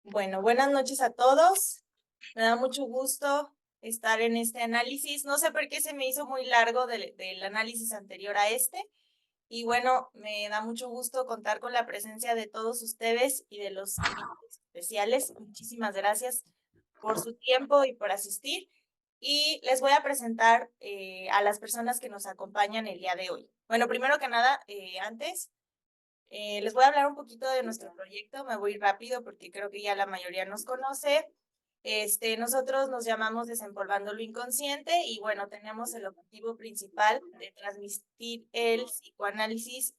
Bueno, buenas noches a todos. Me da mucho gusto estar en este análisis. No sé por qué se me hizo muy largo del análisis anterior a este. Y bueno, me da mucho gusto contar con la presencia de todos ustedes y de los invitados especiales. Muchísimas gracias por su tiempo y por asistir. Y les voy a presentar a las personas que nos acompañan el día de hoy. Bueno, primero que nada, les voy a hablar un poquito de nuestro proyecto, me voy rápido porque creo que ya la mayoría nos conoce. Nosotros nos llamamos Desempolvando lo Inconsciente y bueno, tenemos el objetivo principal de transmitir el psicoanálisis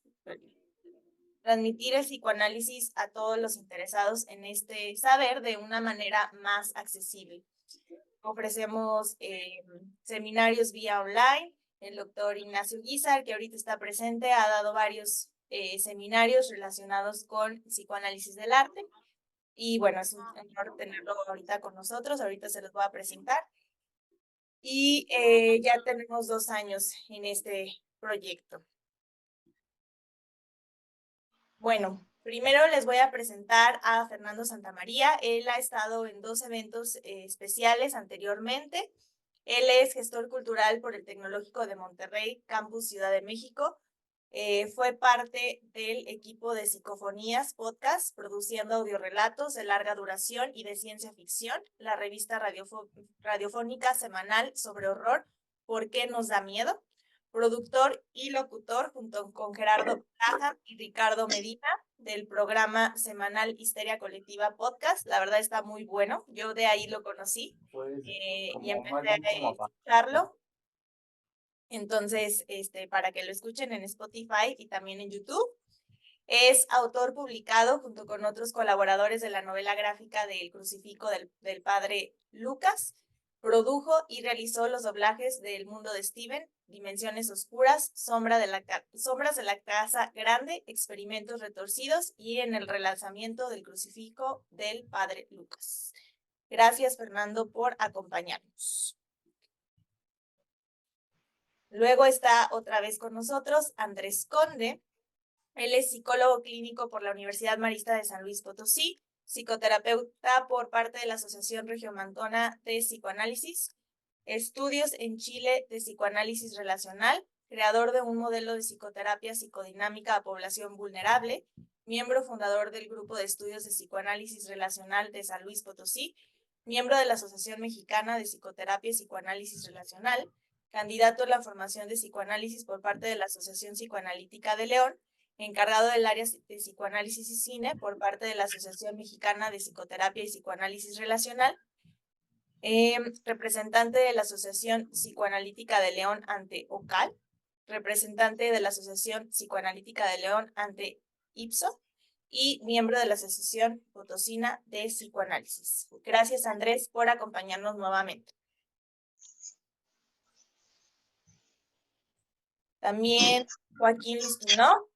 a todos los interesados en este saber de una manera más accesible. Ofrecemos seminarios vía online. El doctor Ignacio Guízar, que ahorita está presente, ha dado varios seminarios relacionados con psicoanálisis del arte. Y bueno, es un honor tenerlo ahorita con nosotros. Ahorita se los voy a presentar. Y ya tenemos 2 años en este proyecto. Bueno, primero les voy a presentar a Fernando Santamaría. Él ha estado en 2 eventos especiales anteriormente. Él es gestor cultural por el Tecnológico de Monterrey, Campus Ciudad de México. Fue parte del equipo de Psicofonías Podcast, produciendo audiorelatos de larga duración y de ciencia ficción, la revista radiofónica semanal sobre horror, ¿Por qué nos da miedo? Productor y locutor junto con Gerardo Plaja y Ricardo Medina del programa semanal Histeria Colectiva Podcast. La verdad está muy bueno. Yo de ahí lo conocí y empecé a escucharlo. Entonces, para que lo escuchen en Spotify y también en YouTube. Es autor publicado junto con otros colaboradores de la novela gráfica del Crucifijo del padre Lucas. Produjo y realizó los doblajes del Mundo de Steven, Dimensiones Oscuras, Sombras de la Casa Grande, Experimentos Retorcidos y en el relanzamiento del Crucifijo del padre Lucas. Gracias, Fernando, por acompañarnos. Luego está otra vez con nosotros Andrés Conde. Él es psicólogo clínico por la Universidad Marista de San Luis Potosí, psicoterapeuta por parte de la Asociación Regiomontana de Psicoanálisis, estudios en Chile de psicoanálisis relacional, creador de un modelo de psicoterapia psicodinámica a población vulnerable, miembro fundador del Grupo de Estudios de Psicoanálisis Relacional de San Luis Potosí, miembro de la Asociación Mexicana de Psicoterapia y Psicoanálisis Relacional, candidato a la formación de psicoanálisis por parte de la Asociación Psicoanalítica de León, encargado del área de psicoanálisis y cine por parte de la Asociación Mexicana de Psicoterapia y Psicoanálisis Relacional, representante de la Asociación Psicoanalítica de León ante OCAL, representante de la Asociación Psicoanalítica de León ante IPSO y miembro de la Asociación Potosina de Psicoanálisis. Gracias, Andrés, por acompañarnos nuevamente. También Joaquín Lustino.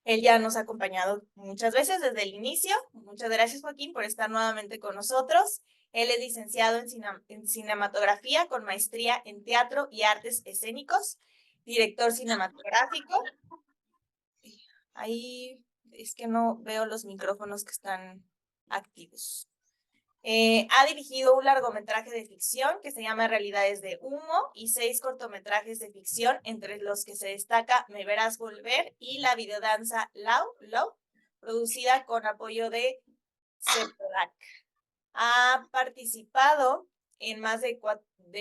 Él ya nos ha acompañado muchas veces desde el inicio. Muchas gracias, Joaquín, por estar nuevamente con nosotros. Él es licenciado en cinematografía con maestría en teatro y artes escénicos, director cinematográfico. Ahí es que no veo los micrófonos que están activos. Ha dirigido un largometraje de ficción que se llama Realidades de Humo y 6 cortometrajes de ficción, entre los que se destaca Me Verás Volver y la videodanza Low, producida con apoyo de CEPRAC. Ha participado en más de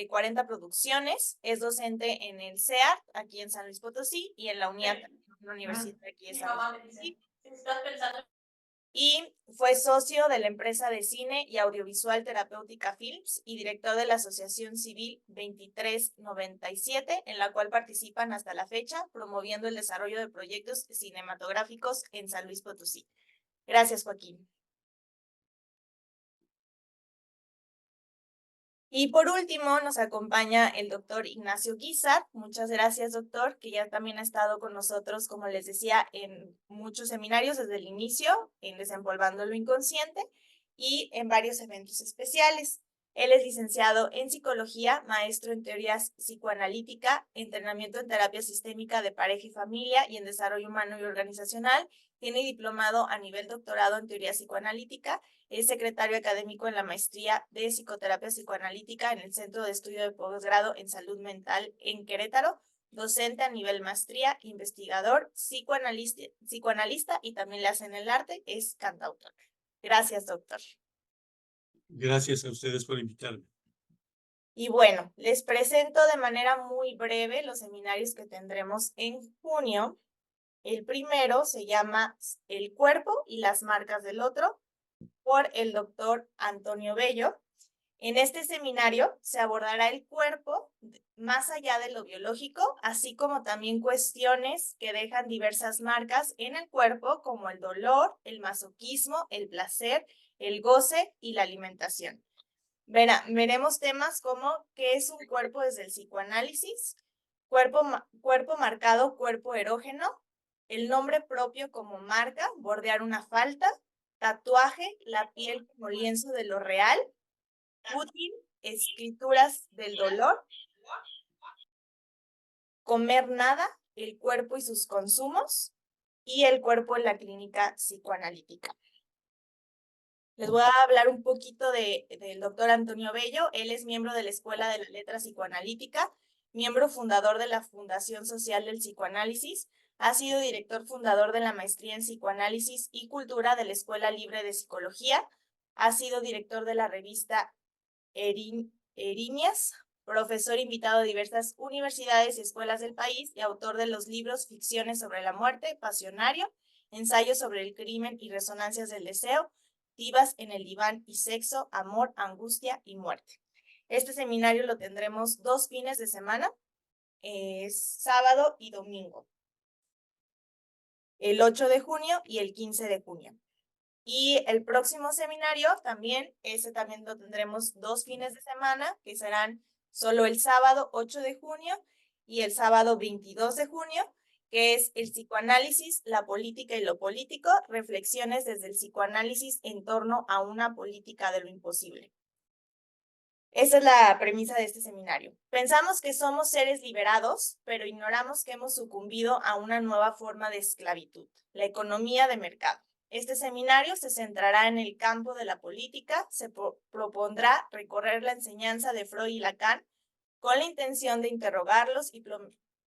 40 producciones, es docente en el CEART, aquí en San Luis Potosí, y en la UNIAT, una universidad aquí en San Luis Potosí. Y fue socio de la empresa de cine y audiovisual Terapéutica Films y director de la Asociación Civil 2397, en la cual participan hasta la fecha, promoviendo el desarrollo de proyectos cinematográficos en San Luis Potosí. Gracias, Joaquín. Y por último, nos acompaña el doctor Ignacio Guízar. Muchas gracias, doctor, que ya también ha estado con nosotros, como les decía, en muchos seminarios desde el inicio, en Desempolvando lo Inconsciente y en varios eventos especiales. Él es licenciado en psicología, maestro en teorías psicoanalítica, entrenamiento en terapia sistémica de pareja y familia y en desarrollo humano y organizacional. Tiene diplomado a nivel doctorado en teoría psicoanalítica. Es secretario académico en la maestría de psicoterapia psicoanalítica en el Centro de Estudio de Posgrado en Salud Mental en Querétaro. Docente a nivel maestría, investigador, psicoanalista y también le hacen el arte, es cantautor. Gracias, doctor. Gracias a ustedes por invitarme. Y bueno, les presento de manera muy breve los seminarios que tendremos en junio. El primero se llama El cuerpo y las marcas del otro, por el doctor Antonio Bello. En este seminario se abordará el cuerpo más allá de lo biológico, así como también cuestiones que dejan diversas marcas en el cuerpo, como el dolor, el masoquismo, el placer, el goce y la alimentación. Veremos temas como qué es un cuerpo desde el psicoanálisis, cuerpo marcado, cuerpo erógeno, el nombre propio como marca, bordear una falta, tatuaje, la piel como lienzo de lo real, Putin, escrituras del dolor, comer nada, el cuerpo y sus consumos, y el cuerpo en la clínica psicoanalítica. Les voy a hablar un poquito del doctor Antonio Bello. Él es miembro de la Escuela de la Letra Psicoanalítica, miembro fundador de la Fundación Social del Psicoanálisis, ha sido director fundador de la Maestría en Psicoanálisis y Cultura de la Escuela Libre de Psicología, ha sido director de la revista Eriñas, profesor invitado a diversas universidades y escuelas del país y autor de los libros Ficciones sobre la muerte, Pasionario, Ensayos sobre el crimen y resonancias del deseo, Divas en el diván y sexo, amor, angustia y muerte. Este seminario lo tendremos 2 fines de semana, sábado y domingo, el 8 de junio y el 15 de junio. Y el próximo seminario también, ese también lo tendremos 2 fines de semana, que serán solo el sábado 8 de junio y el sábado 22 de junio, que es el psicoanálisis, la política y lo político, reflexiones desde el psicoanálisis en torno a una política de lo imposible. Esa es la premisa de este seminario. Pensamos que somos seres liberados, pero ignoramos que hemos sucumbido a una nueva forma de esclavitud, la economía de mercado. Este seminario se centrará en el campo de la política, se propondrá recorrer la enseñanza de Freud y Lacan con la intención de interrogarlos y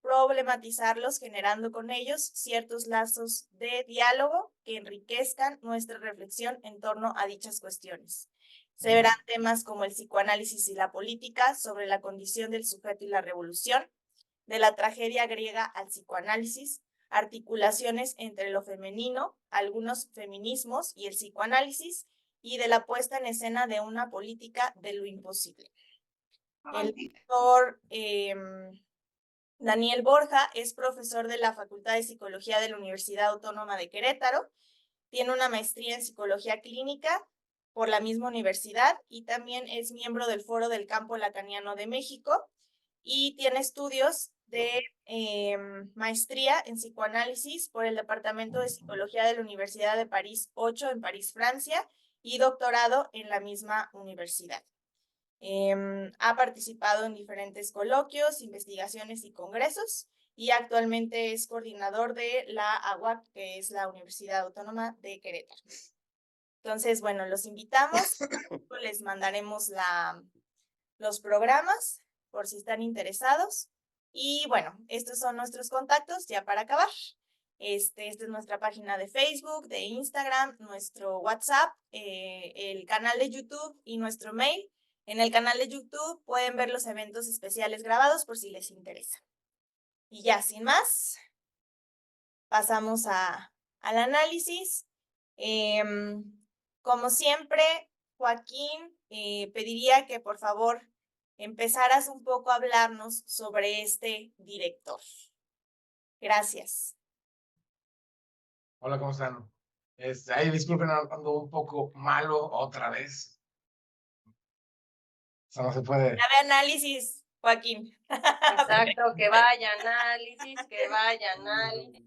problematizarlos, generando con ellos ciertos lazos de diálogo que enriquezcan nuestra reflexión en torno a dichas cuestiones. Se verán temas como el psicoanálisis y la política, sobre la condición del sujeto y la revolución, de la tragedia griega al psicoanálisis, articulaciones entre lo femenino, algunos feminismos y el psicoanálisis, y de la puesta en escena de una política de lo imposible. El doctor Daniel Borja es profesor de la Facultad de Psicología de la Universidad Autónoma de Querétaro, tiene una maestría en psicología clínica por la misma universidad y también es miembro del Foro del Campo Lacaniano de México y tiene estudios de maestría en psicoanálisis por el Departamento de Psicología de la Universidad de París 8 en París, Francia, y doctorado en la misma universidad. Ha participado en diferentes coloquios, investigaciones y congresos y actualmente es coordinador de la AUAC, que es la Universidad Autónoma de Querétaro. Entonces, bueno, los invitamos, les mandaremos los programas por si están interesados. Y bueno, estos son nuestros contactos ya para acabar. Esta es nuestra página de Facebook, de Instagram, nuestro WhatsApp, el canal de YouTube y nuestro mail. En el canal de YouTube pueden ver los eventos especiales grabados por si les interesa. Y ya, sin más, pasamos al análisis. Como siempre, Joaquín, pediría que por favor empezaras un poco a hablarnos sobre este director. Gracias. Hola, ¿cómo están? Disculpen, ando un poco malo otra vez. Eso no se puede. Grave análisis, Joaquín. Exacto, que vaya análisis, que vaya análisis.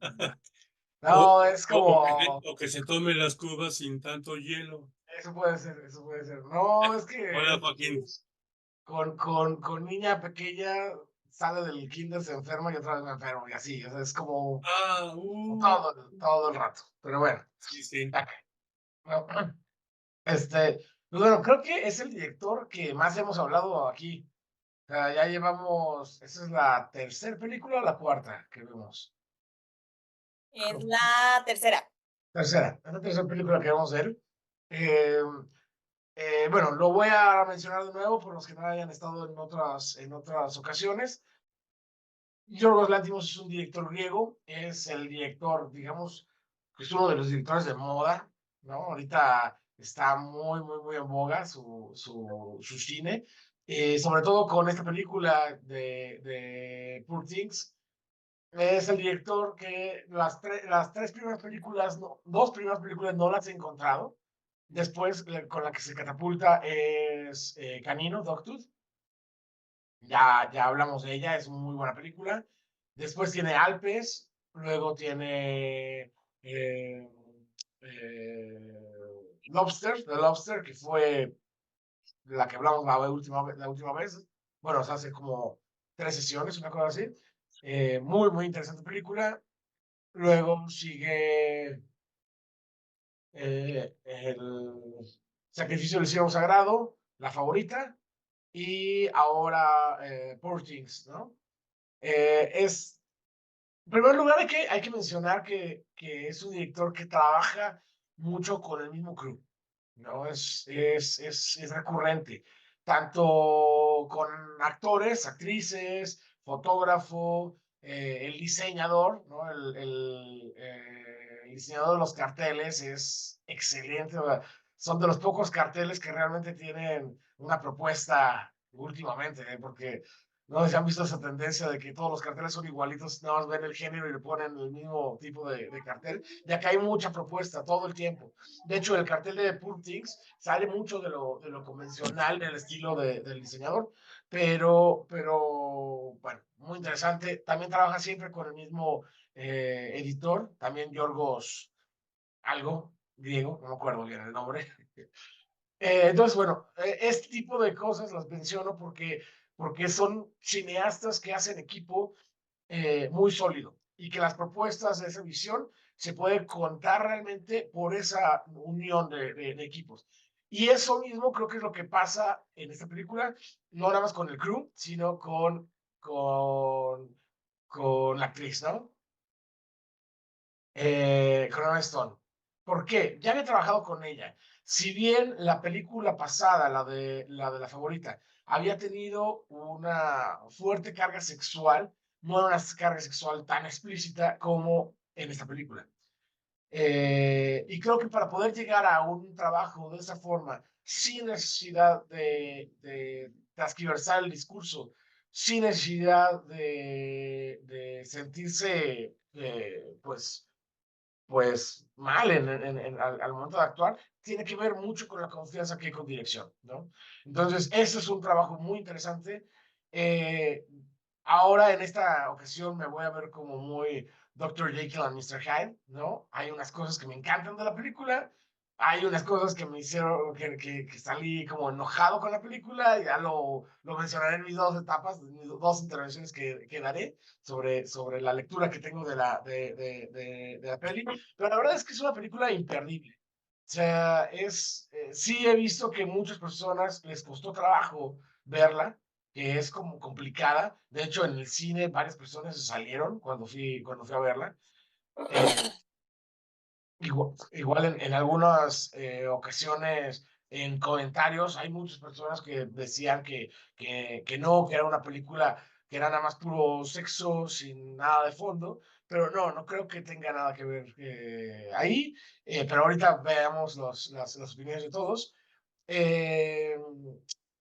No, es como... O que se tomen las cubas sin tanto hielo. Eso puede ser, eso puede ser. No, es que Hola, Joaquín. con niña pequeña sale del kinder, se enferma y otra vez me enfermo y así. O sea, es como Ah, todo el rato. Pero bueno, sí, sí. ya que, no, pues bueno, creo que es el director que más hemos hablado aquí. O sea, ya llevamos, esa es la tercera película o la cuarta que vemos. Es la tercera. Tercera, es la tercera película que vamos a ver. Eh, bueno, lo voy a mencionar de nuevo por los que no hayan estado en otras ocasiones. Yorgos Lanthimos es un director griego, es el director, digamos, que es uno de los directores de moda, ¿no? Ahorita está muy en boga su cine, sobre todo con esta película de Poor Things. Es el director que las tres primeras películas, dos primeras películas no las he encontrado. Después, con la que se catapulta es Canino, Dogtooth. Ya hablamos de ella, es muy buena película. Después tiene Alpes, luego tiene eh, Lobster, The Lobster, que fue la que hablamos la última vez. Bueno, o sea, hace como 3 sesiones, una cosa así. Muy interesante película. Luego sigue el Sacrificio del Siervo Sagrado, La Favorita, y ahora Poor Things, ¿no? En primer lugar, hay que mencionar que es un director que trabaja mucho con el mismo crew, ¿no? Es recurrente, tanto con actores, actrices, fotógrafo, el diseñador, ¿no? El diseñador de los carteles es excelente, o sea, son de los pocos carteles que realmente tienen una propuesta últimamente, porque no sé si han visto esa tendencia de que todos los carteles son igualitos, nada más ven el género y le ponen el mismo tipo de cartel. De acá hay mucha propuesta todo el tiempo. De hecho, el cartel de Poor Things sale mucho de lo convencional, del estilo del diseñador, pero bueno, muy interesante. También trabaja siempre con el mismo editor, también Yorgos algo griego, no me acuerdo bien el nombre. Entonces, bueno, este tipo de cosas las menciono porque son cineastas que hacen equipo muy sólido y que las propuestas de esa visión se puede contar realmente por esa unión de equipos. Y eso mismo creo que es lo que pasa en esta película, no nada más con el crew, sino con la actriz, ¿no? Con Emma Stone. ¿Por qué? Ya había trabajado con ella. Si bien la película pasada, la de la favorita, había tenido una fuerte carga sexual, no era una carga sexual tan explícita como en esta película. Y creo que para poder llegar a un trabajo de esa forma, sin necesidad de transquiversar el discurso, sin necesidad de sentirse, pues mal al momento de actuar, tiene que ver mucho con la confianza que hay con dirección, ¿no? Entonces, ese es un trabajo muy interesante. Eh, Ahora, en esta ocasión, me voy a ver como muy Dr. Jekyll and Mr. Hyde, ¿no? Hay unas cosas que me encantan de la película, hay unas cosas que me hicieron que salí como enojado con la película, ya lo mencionaré en mis dos etapas, mis dos intervenciones que daré sobre la lectura que tengo de la peli, pero la verdad es que es una película imperdible. O sea, sí he visto que muchas personas les costó trabajo verla, que es como complicada. De hecho, en el cine varias personas se salieron cuando fui a verla. Eh, igual en algunas ocasiones en comentarios hay muchas personas que decían que no, que era una película que era nada más puro sexo sin nada de fondo, pero no creo que tenga nada que ver ahí, pero ahorita veamos las opiniones de todos. Eh,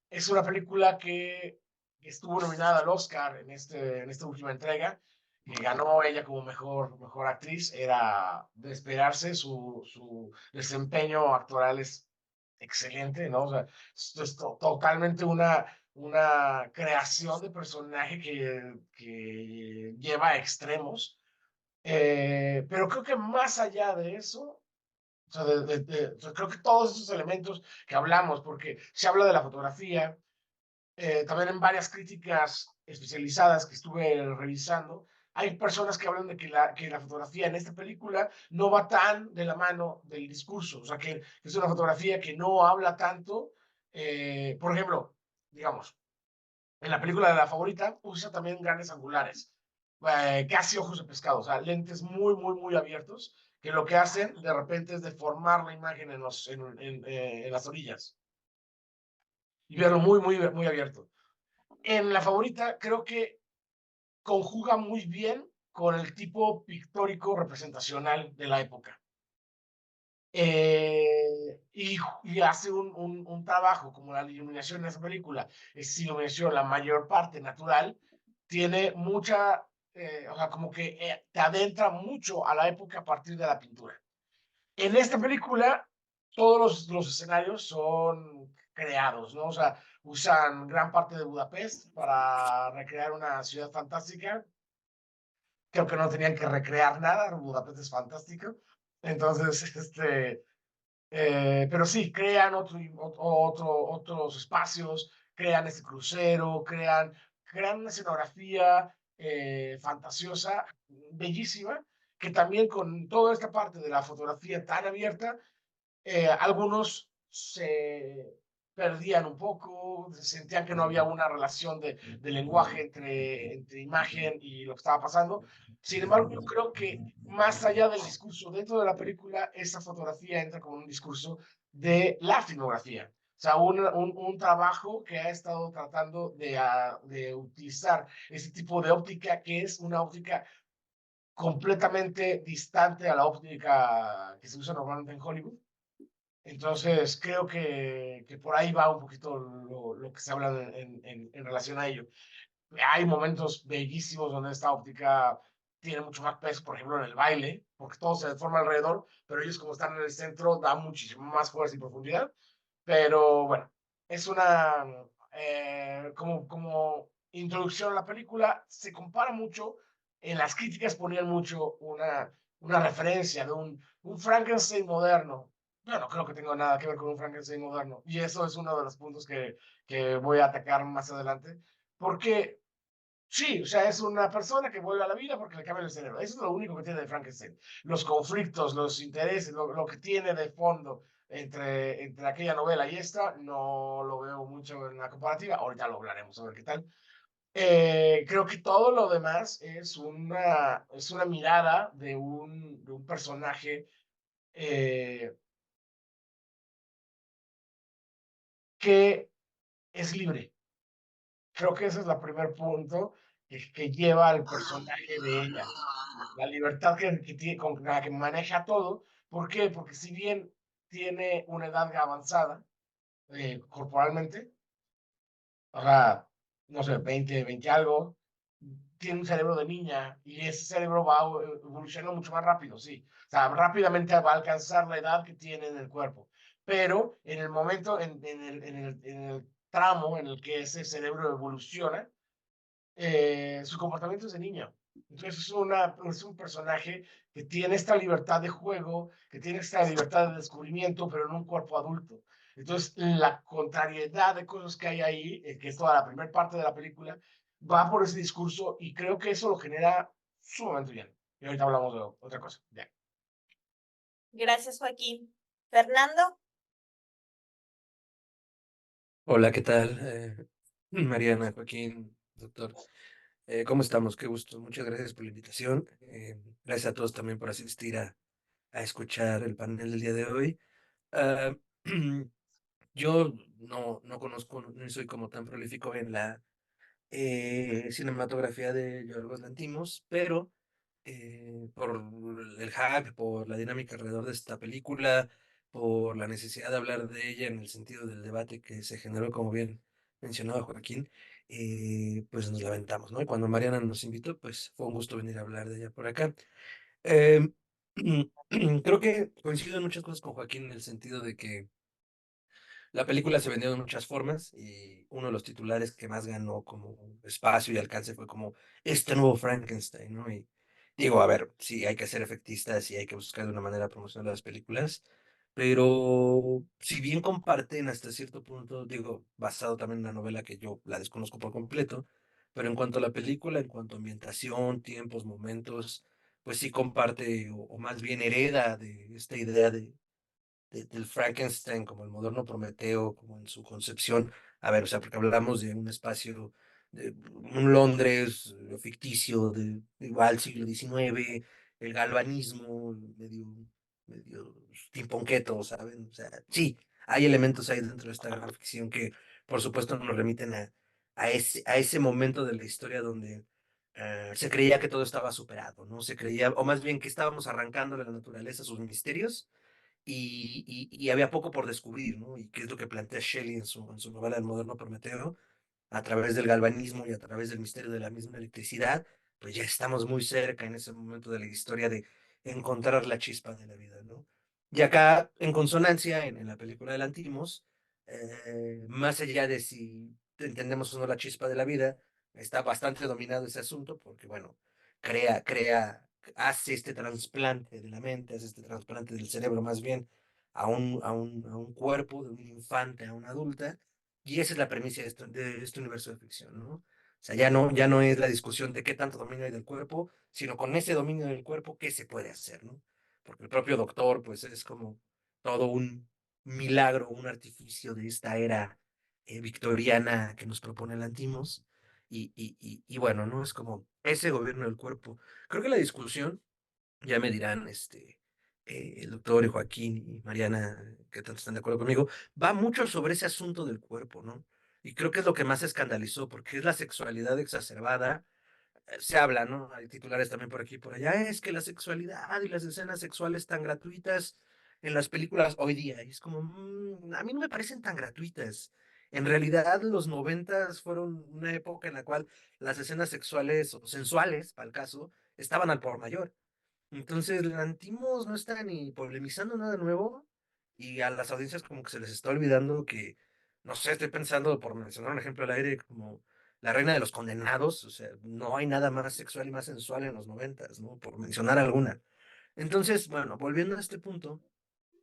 es una película que estuvo nominada al Oscar en esta última entrega, que ganó ella como mejor actriz. Era de esperarse, su desempeño actoral es excelente, ¿no? O sea, esto es totalmente una creación de personaje que lleva a extremos. Pero creo que más allá de eso, sea, o sea, creo que todos esos elementos que hablamos, porque se habla de la fotografía, también en varias críticas especializadas que estuve revisando, hay personas que hablan de que la fotografía en esta película no va tan de la mano del discurso, o sea, que es una fotografía que no habla tanto, por ejemplo, digamos, en la película de La Favorita usa también grandes angulares, casi ojos de pescado, o sea, lentes muy, muy, muy abiertos, que lo que hacen de repente es deformar la imagen en las orillas y verlo muy, muy, muy abierto. En La Favorita creo que conjuga muy bien con el tipo pictórico representacional de la época. Y hace un trabajo como la iluminación en esa película, es iluminación la mayor parte natural, tiene mucha, o sea, como que te adentra mucho a la época a partir de la pintura. En esta película, todos los escenarios son creados, ¿no? O sea, usan gran parte de Budapest para recrear una ciudad fantástica. Creo que no tenían que recrear nada, Budapest es fantástico. Entonces, pero sí, crean otros espacios, crean este crucero, crean una escenografía fantasiosa, bellísima, que también con toda esta parte de la fotografía tan abierta, algunos se perdían un poco, se sentían que no había una relación de lenguaje entre imagen y lo que estaba pasando. Sin embargo, yo creo que más allá del discurso dentro de la película, esa fotografía entra como un discurso de la filmografía. O sea, un trabajo que ha estado tratando de utilizar ese tipo de óptica, que es una óptica completamente distante a la óptica que se usa normalmente en Hollywood. Entonces, creo que por ahí va un poquito lo que se habla en relación a ello. Hay momentos bellísimos donde esta óptica tiene mucho más peso, por ejemplo, en el baile, porque todo se forma alrededor, pero ellos como están en el centro dan muchísimo más fuerza y profundidad. Pero bueno, es una, como introducción a la película, se compara mucho, en las críticas ponían mucho una referencia de un Frankenstein moderno. Yo no creo que tenga nada que ver con un Frankenstein moderno, y eso es uno de los puntos que voy a atacar más adelante, porque sí, o sea, es una persona que vuelve a la vida porque le cambia el cerebro. Eso es lo único que tiene de Frankenstein. Los conflictos, los intereses, lo que tiene de fondo entre aquella novela y esta, no lo veo mucho en la comparativa. Ahorita lo hablaremos, a ver qué tal. Creo que todo lo demás es una mirada de un personaje que es libre. Creo que ese es el primer punto que lleva al personaje de ella. La libertad con la que maneja todo. ¿Por qué? Porque si bien tiene una edad avanzada corporalmente, o sea, no sé, 20 algo, tiene un cerebro de niña y ese cerebro va evolucionando mucho más rápido, sí. O sea, rápidamente va a alcanzar la edad que tiene en el cuerpo. Pero en el momento, en el tramo en el que ese cerebro evoluciona, su comportamiento es de niño. Entonces es un personaje que tiene esta libertad de juego, que tiene esta libertad de descubrimiento, pero en un cuerpo adulto. Entonces la contrariedad de cosas que hay ahí, que es toda la primera parte de la película, va por ese discurso y creo que eso lo genera sumamente bien. Y ahorita hablamos de otra cosa. Ya. Gracias, Joaquín. Fernando, Hola, ¿qué tal? Mariana, Joaquín, doctor. ¿Cómo estamos? Qué gusto. Muchas gracias por la invitación. Gracias a todos también por asistir a escuchar el panel del día de hoy. Ah, yo no conozco, no soy como tan prolífico en la cinematografía de Yorgos Lanthimos, pero por el hype, por la dinámica alrededor de esta película, por la necesidad de hablar de ella en el sentido del debate que se generó, como bien mencionaba Joaquín, pues nos lamentamos, ¿no? Y cuando Mariana nos invitó, pues fue un gusto venir a hablar de ella por acá. Em, creo que coincido en muchas cosas con Joaquín en el sentido de que la película se vendió de muchas formas y uno de los titulares que más ganó como espacio y alcance fue como este nuevo Frankenstein, ¿no? Y digo, a ver, sí hay que ser efectistas y hay que buscar de una manera promocionar las películas, Pero si bien comparten hasta cierto punto, digo, basado también en una novela que yo la desconozco por completo, pero en cuanto a la película, en cuanto a ambientación, tiempos, momentos, pues sí comparte o más bien hereda de esta idea del Frankenstein como el moderno Prometeo, como en su concepción. A ver, o sea, porque hablamos de un espacio, de un Londres ficticio, de igual siglo XIX, el galvanismo, medio steampunketo, ¿saben? O sea, sí, hay elementos ahí dentro de esta gran ficción que, por supuesto, nos remiten a ese momento de la historia donde se creía que todo estaba superado, ¿no? Se creía, o más bien que estábamos arrancando de la naturaleza sus misterios y había poco por descubrir, ¿no? Y qué es lo que plantea Shelley en su novela El moderno Prometeo, a través del galvanismo y a través del misterio de la misma electricidad, pues ya estamos muy cerca en ese momento de la historia de encontrar la chispa de la vida, ¿no? Y acá, en consonancia, en la película del Antimos, más allá de si entendemos o no la chispa de la vida, está bastante dominado ese asunto porque, bueno, hace este trasplante de la mente, hace este trasplante del cerebro más bien a un cuerpo de un infante a una adulta, y esa es la premisa de este universo de ficción, ¿no? O sea, ya no es la discusión de qué tanto dominio hay del cuerpo, sino con ese dominio del cuerpo, qué se puede hacer, ¿no? Porque el propio doctor, pues es como todo un milagro, un artificio de esta era victoriana que nos propone el Antimos. Y bueno, ¿no? Es como ese gobierno del cuerpo. Creo que la discusión, ya me dirán, el doctor y Joaquín y Mariana, que tanto están de acuerdo conmigo, va mucho sobre ese asunto del cuerpo, ¿no? Y creo que es lo que más escandalizó, porque es la sexualidad exacerbada. Se habla, ¿no? Hay titulares también por aquí y por allá, es que la sexualidad y las escenas sexuales tan gratuitas en las películas hoy día, y es como, a mí no me parecen tan gratuitas. En realidad, los noventas fueron una época en la cual las escenas sexuales o sensuales, para el caso, estaban al por mayor. Entonces, Lantimos no está ni polemizando nada nuevo y a las audiencias como que se les está olvidando que, no sé, estoy pensando, por mencionar un ejemplo al aire, como La Reina de los Condenados, o sea, no hay nada más sexual y más sensual en los noventas, ¿no? Por mencionar alguna. Entonces, bueno, volviendo a este punto,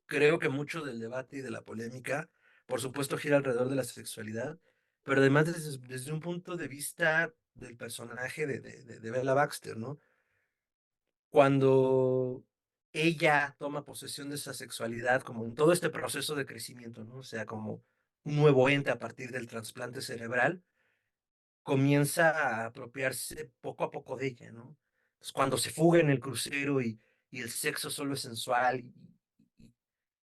creo que mucho del debate y de la polémica, por supuesto, gira alrededor de la sexualidad, pero además desde un punto de vista del personaje de Bella Baxter, ¿no? Cuando ella toma posesión de esa sexualidad, como en todo este proceso de crecimiento, ¿no? O sea, como un nuevo ente a partir del trasplante cerebral, comienza a apropiarse poco a poco de ella, ¿no? Entonces, cuando se fuga en el crucero y el sexo solo es sensual y-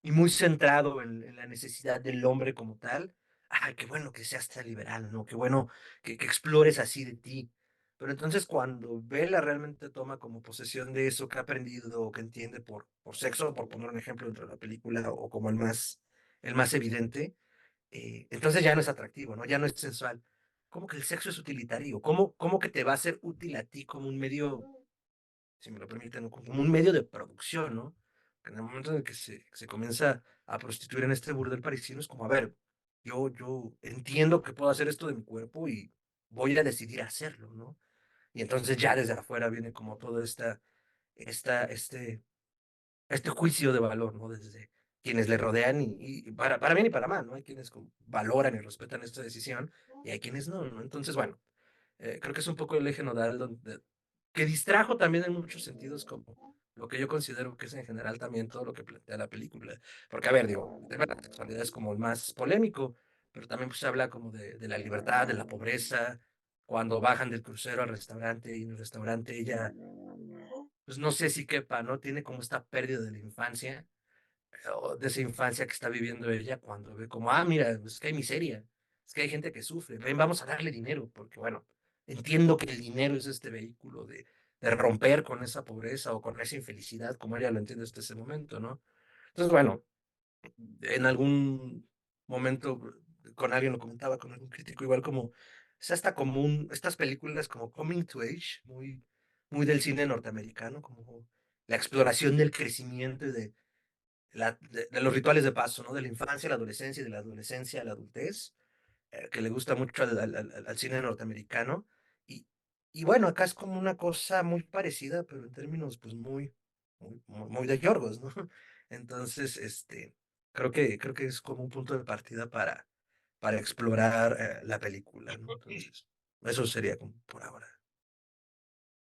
y muy centrado en la necesidad del hombre como tal. Ay, qué bueno que seas tan liberal, ¿no? Qué bueno que explores así de ti. Pero entonces cuando Bella realmente toma como posesión de eso que ha aprendido o que entiende por sexo, por poner un ejemplo dentro de la película, o como el más evidente, entonces ya no es atractivo, ¿no? Ya no es sensual. ¿Cómo que el sexo es utilitario? ¿Cómo que te va a ser útil a ti como un medio, si me lo permiten, ¿no? Como un medio de producción, ¿no? En el momento en el que se comienza a prostituir en este burdel parisino, es como, a ver, yo entiendo que puedo hacer esto de mi cuerpo y voy a decidir hacerlo, ¿no? Y entonces ya desde afuera viene como todo esta, este, este juicio de valor, ¿no? Desde quienes le rodean y para bien y para mal, ¿no? Hay quienes como valoran y respetan esta decisión y hay quienes no, ¿no? Entonces, bueno, creo que es un poco el eje nodal que distrajo también en muchos sentidos como lo que yo considero que es en general también todo lo que plantea la película. Porque, a ver, digo, el tema de la sexualidad es como el más polémico, pero también pues se habla como de la libertad, de la pobreza, cuando bajan del crucero al restaurante y en el restaurante ella, pues no sé si quepa, ¿no? Tiene como esta pérdida de la infancia, o de esa infancia que está viviendo ella cuando ve como, ah, mira, es que hay miseria, es que hay gente que sufre, ven, vamos a darle dinero, porque bueno, entiendo que el dinero es este vehículo de romper con esa pobreza o con esa infelicidad, como ella lo entiende hasta ese momento, ¿no? Entonces, bueno, en algún momento con alguien lo comentaba, con algún crítico, igual como, es hasta como estas películas como Coming to Age, muy del cine norteamericano, como la exploración del crecimiento y de los rituales de paso, ¿no? De la infancia a la adolescencia y de la adolescencia a la adultez, que le gusta mucho al cine norteamericano. Y, y bueno, acá es como una cosa muy parecida, pero en términos pues muy de Yorgos, ¿no? Entonces, creo que es como un punto de partida para explorar la película, ¿no? Entonces, eso sería como por ahora.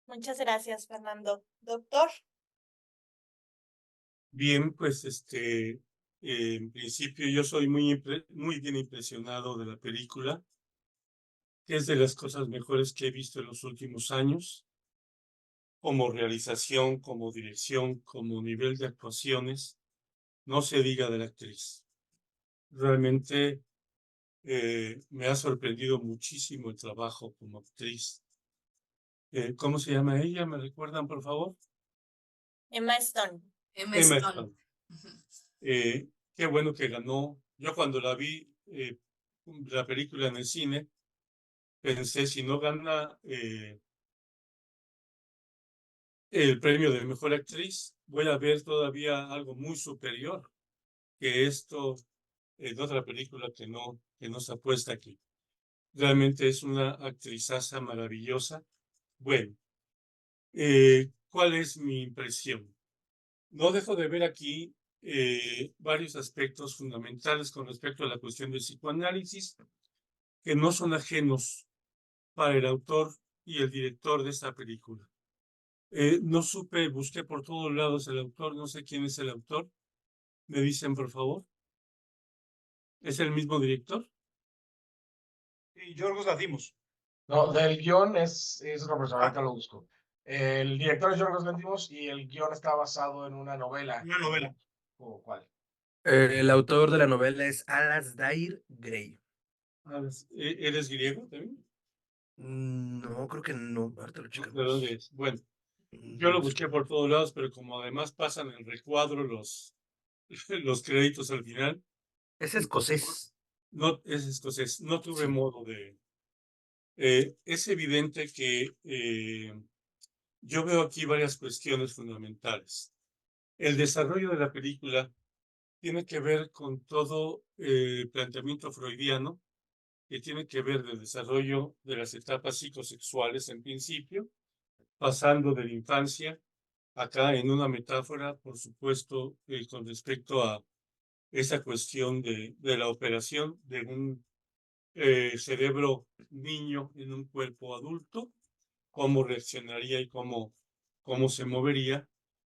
Muchas gracias, Fernando. Doctor, Bien, pues en principio yo soy muy bien impresionado de la película, que es de las cosas mejores que he visto en los últimos años, como realización, como dirección, como nivel de actuaciones, no se diga de la actriz. Realmente me ha sorprendido muchísimo el trabajo como actriz. ¿Cómo se llama ella? ¿Me recuerdan, por favor? Emma Stone. Emma Stone. Qué bueno que ganó. Yo cuando la vi, la película en el cine, pensé, si no gana el premio de mejor actriz, voy a ver todavía algo muy superior que esto en otra película que no se apuesta aquí. Realmente es una actrizaza maravillosa. Bueno, ¿cuál es mi impresión? No dejo de ver aquí varios aspectos fundamentales con respecto a la cuestión del psicoanálisis que no son ajenos para el autor y el director de esta película. No supe, busqué por todos lados el autor, no sé quién es el autor. ¿Me dicen, por favor? ¿Es el mismo director? Y Yorgos Lanthimos. No, del guión es otra persona, ahorita lo busco. El director es Yorgos Lanthimos y el guión está basado en una novela. Una novela. ¿O cuál? El autor de la novela es Alasdair Gray. ¿Eres griego también? No, creo que no. Ahorita lo ¿De checamos. dónde es? Bueno, yo lo No sé. busqué por todos lados, pero como además pasan en recuadro los créditos al final, Es escocés. no es escocés, no tuve Sí. modo de... es evidente que yo veo aquí varias cuestiones fundamentales. El desarrollo de la película tiene que ver con todo el planteamiento freudiano, que tiene que ver del desarrollo de las etapas psicosexuales en principio, pasando de la infancia, acá en una metáfora, por supuesto, con respecto a esa cuestión de la operación de un cerebro niño en un cuerpo adulto, cómo reaccionaría y cómo se movería,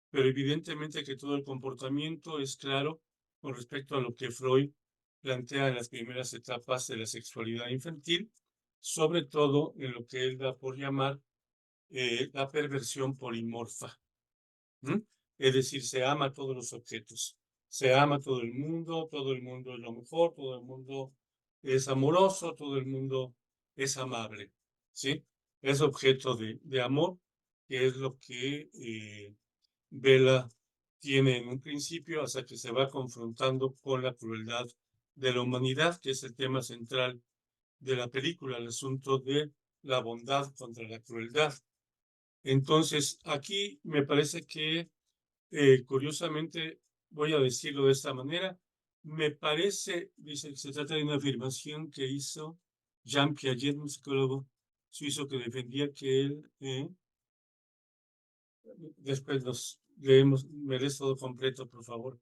pero evidentemente que todo el comportamiento es claro con respecto a lo que Freud plantea en las primeras etapas de la sexualidad infantil, sobre todo en lo que él da por llamar la perversión polimorfa. ¿Mm? Es decir, se ama a todos los objetos, se ama a todo el mundo es lo mejor, todo el mundo es amoroso, todo el mundo es amable, ¿sí? Es objeto de amor, que es lo que Bella tiene en un principio hasta que se va confrontando con la crueldad de la humanidad, que es el tema central de la película, el asunto de la bondad contra la crueldad. Entonces, aquí me parece que, curiosamente, voy a decirlo de esta manera, me parece, dice que se trata de una afirmación que hizo Jean Piaget, un psicólogo suizo que defendía que él, después nos leemos, me lees todo completo, por favor,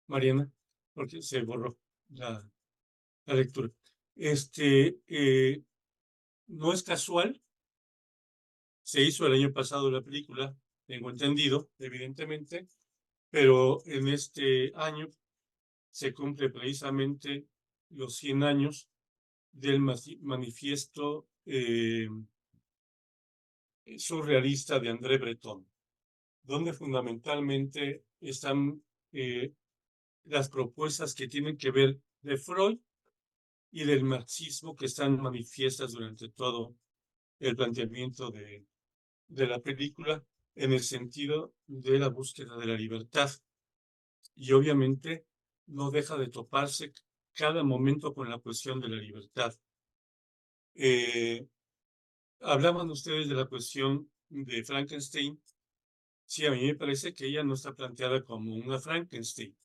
Mariana, porque se borró la lectura. No es casual, se hizo el año pasado la película, tengo entendido, evidentemente, pero en este año se cumple precisamente los 100 años del manifiesto surrealista de André Breton, donde fundamentalmente están las propuestas que tienen que ver de Freud y del marxismo que están manifiestas durante todo el planteamiento de la película en el sentido de la búsqueda de la libertad. Y obviamente no deja de toparse cada momento con la cuestión de la libertad. Hablaban ustedes de la cuestión de Frankenstein. Sí, a mí me parece que ella no está planteada como una Frankenstein.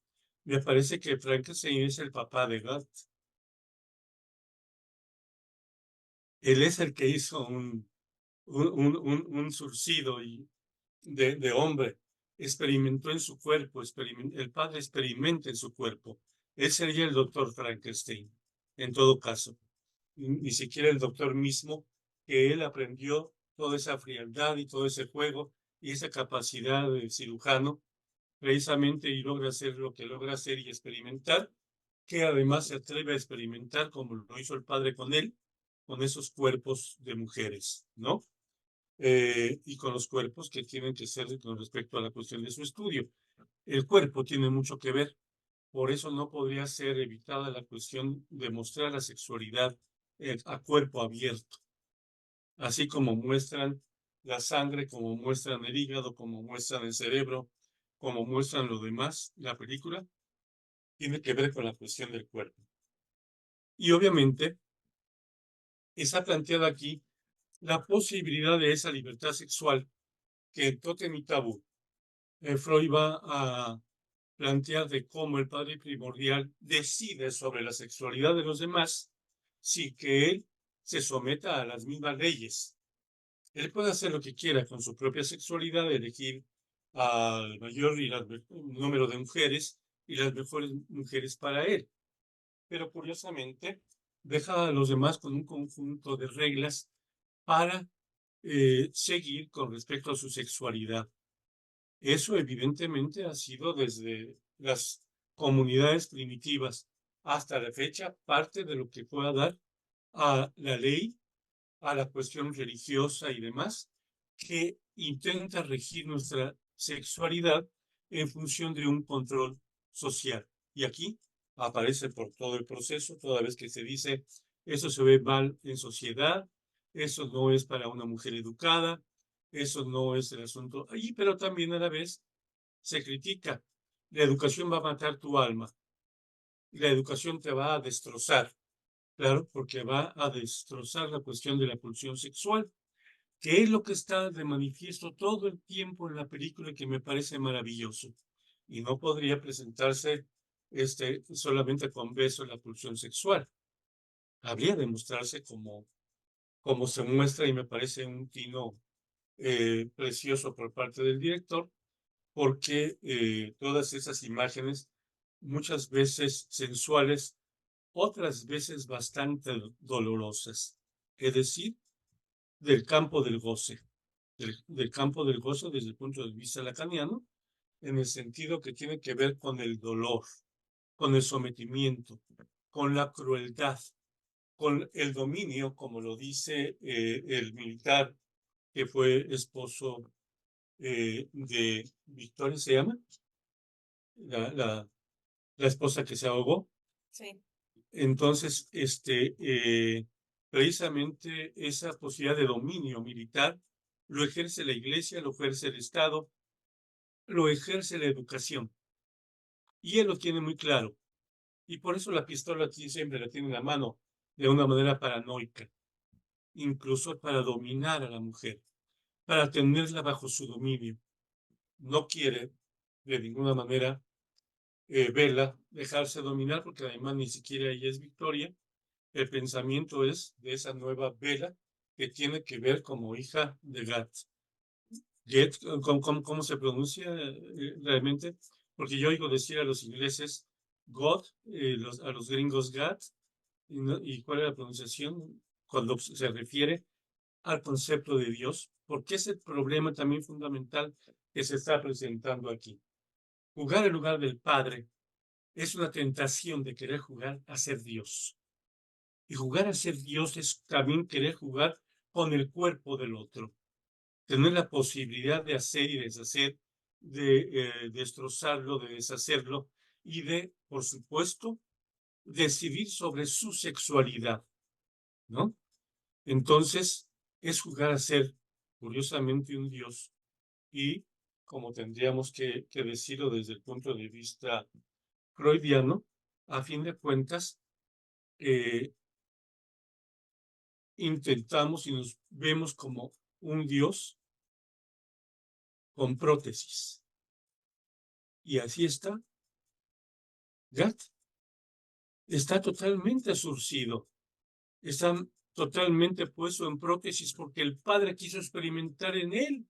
Me parece que Frankenstein es el papá de Galt. Él es el que hizo un surcido de hombre. experimentó en su cuerpo, el padre experimenta en su cuerpo. Él sería el doctor Frankenstein, en todo caso. Ni siquiera el doctor mismo, que él aprendió toda esa frialdad y todo ese juego y esa capacidad de cirujano, precisamente, y logra hacer lo que logra hacer y experimentar, que además se atreve a experimentar como lo hizo el padre con él, con esos cuerpos de mujeres, ¿no? Y con los cuerpos que tienen que ser con respecto a la cuestión de su estudio. El cuerpo tiene mucho que ver, por eso no podría ser evitada la cuestión de mostrar la sexualidad a cuerpo abierto, así como muestran la sangre, como muestran el hígado, como muestran el cerebro, como muestran lo demás, la película tiene que ver con la cuestión del cuerpo. Y obviamente está planteada aquí la posibilidad de esa libertad sexual que en Tótem y Tabú Freud va a plantear de cómo el padre primordial decide sobre la sexualidad de los demás sin que él se someta a las mismas leyes. Él puede hacer lo que quiera con su propia sexualidad, elegir al mayor número de mujeres y las mejores mujeres para él. Pero curiosamente deja a los demás con un conjunto de reglas para seguir con respecto a su sexualidad. Eso evidentemente ha sido desde las comunidades primitivas hasta la fecha parte de lo que pueda dar a la ley, a la cuestión religiosa y demás, que intenta regir nuestra sexualidad en función de un control social. Y aquí aparece por todo el proceso, toda vez que se dice eso se ve mal en sociedad, eso no es para una mujer educada, eso no es el asunto. Ahí, pero también a la vez se critica. La educación va a matar tu alma. La educación te va a destrozar. Claro, porque va a destrozar la cuestión de la pulsión sexual, que es lo que está de manifiesto todo el tiempo en la película, que me parece maravilloso. Y no podría presentarse solamente con beso la pulsión sexual. Habría de mostrarse como se muestra, y me parece un tino precioso por parte del director, porque todas esas imágenes, muchas veces sensuales, otras veces bastante dolorosas, es decir, del campo del goce, del campo del goce desde el punto de vista lacaniano, en el sentido que tiene que ver con el dolor, con el sometimiento, con la crueldad, con el dominio, como lo dice el militar que fue esposo de Victoria, ¿se llama? La esposa que se ahogó. Sí. Entonces, precisamente esa posibilidad de dominio militar lo ejerce la Iglesia, lo ejerce el Estado, lo ejerce la educación. Y él lo tiene muy claro. Y por eso la pistola aquí siempre la tiene en la mano de una manera paranoica, incluso para dominar a la mujer, para tenerla bajo su dominio. No quiere de ninguna manera verla dejarse dominar, porque además ni siquiera ella es Victoria. El pensamiento es de esa nueva Bella que tiene que ver como hija de Gat. Get, ¿cómo se pronuncia realmente? Porque yo oigo decir a los ingleses God, a los gringos Gat, ¿y cuál es la pronunciación? Cuando se refiere al concepto de Dios, porque es el problema también fundamental que se está presentando aquí. Jugar en lugar del Padre es una tentación de querer jugar a ser Dios. Y jugar a ser Dios es también querer jugar con el cuerpo del otro. Tener la posibilidad de hacer y deshacer, de destrozarlo, de deshacerlo y de, por supuesto, decidir sobre su sexualidad, ¿no? Entonces, es jugar a ser, curiosamente, un Dios. Y, como tendríamos que decirlo desde el punto de vista freudiano, a fin de cuentas, intentamos y nos vemos como un Dios con prótesis. Y así está Gat. Está totalmente surcido. Está totalmente puesto en prótesis porque el padre quiso experimentar en él.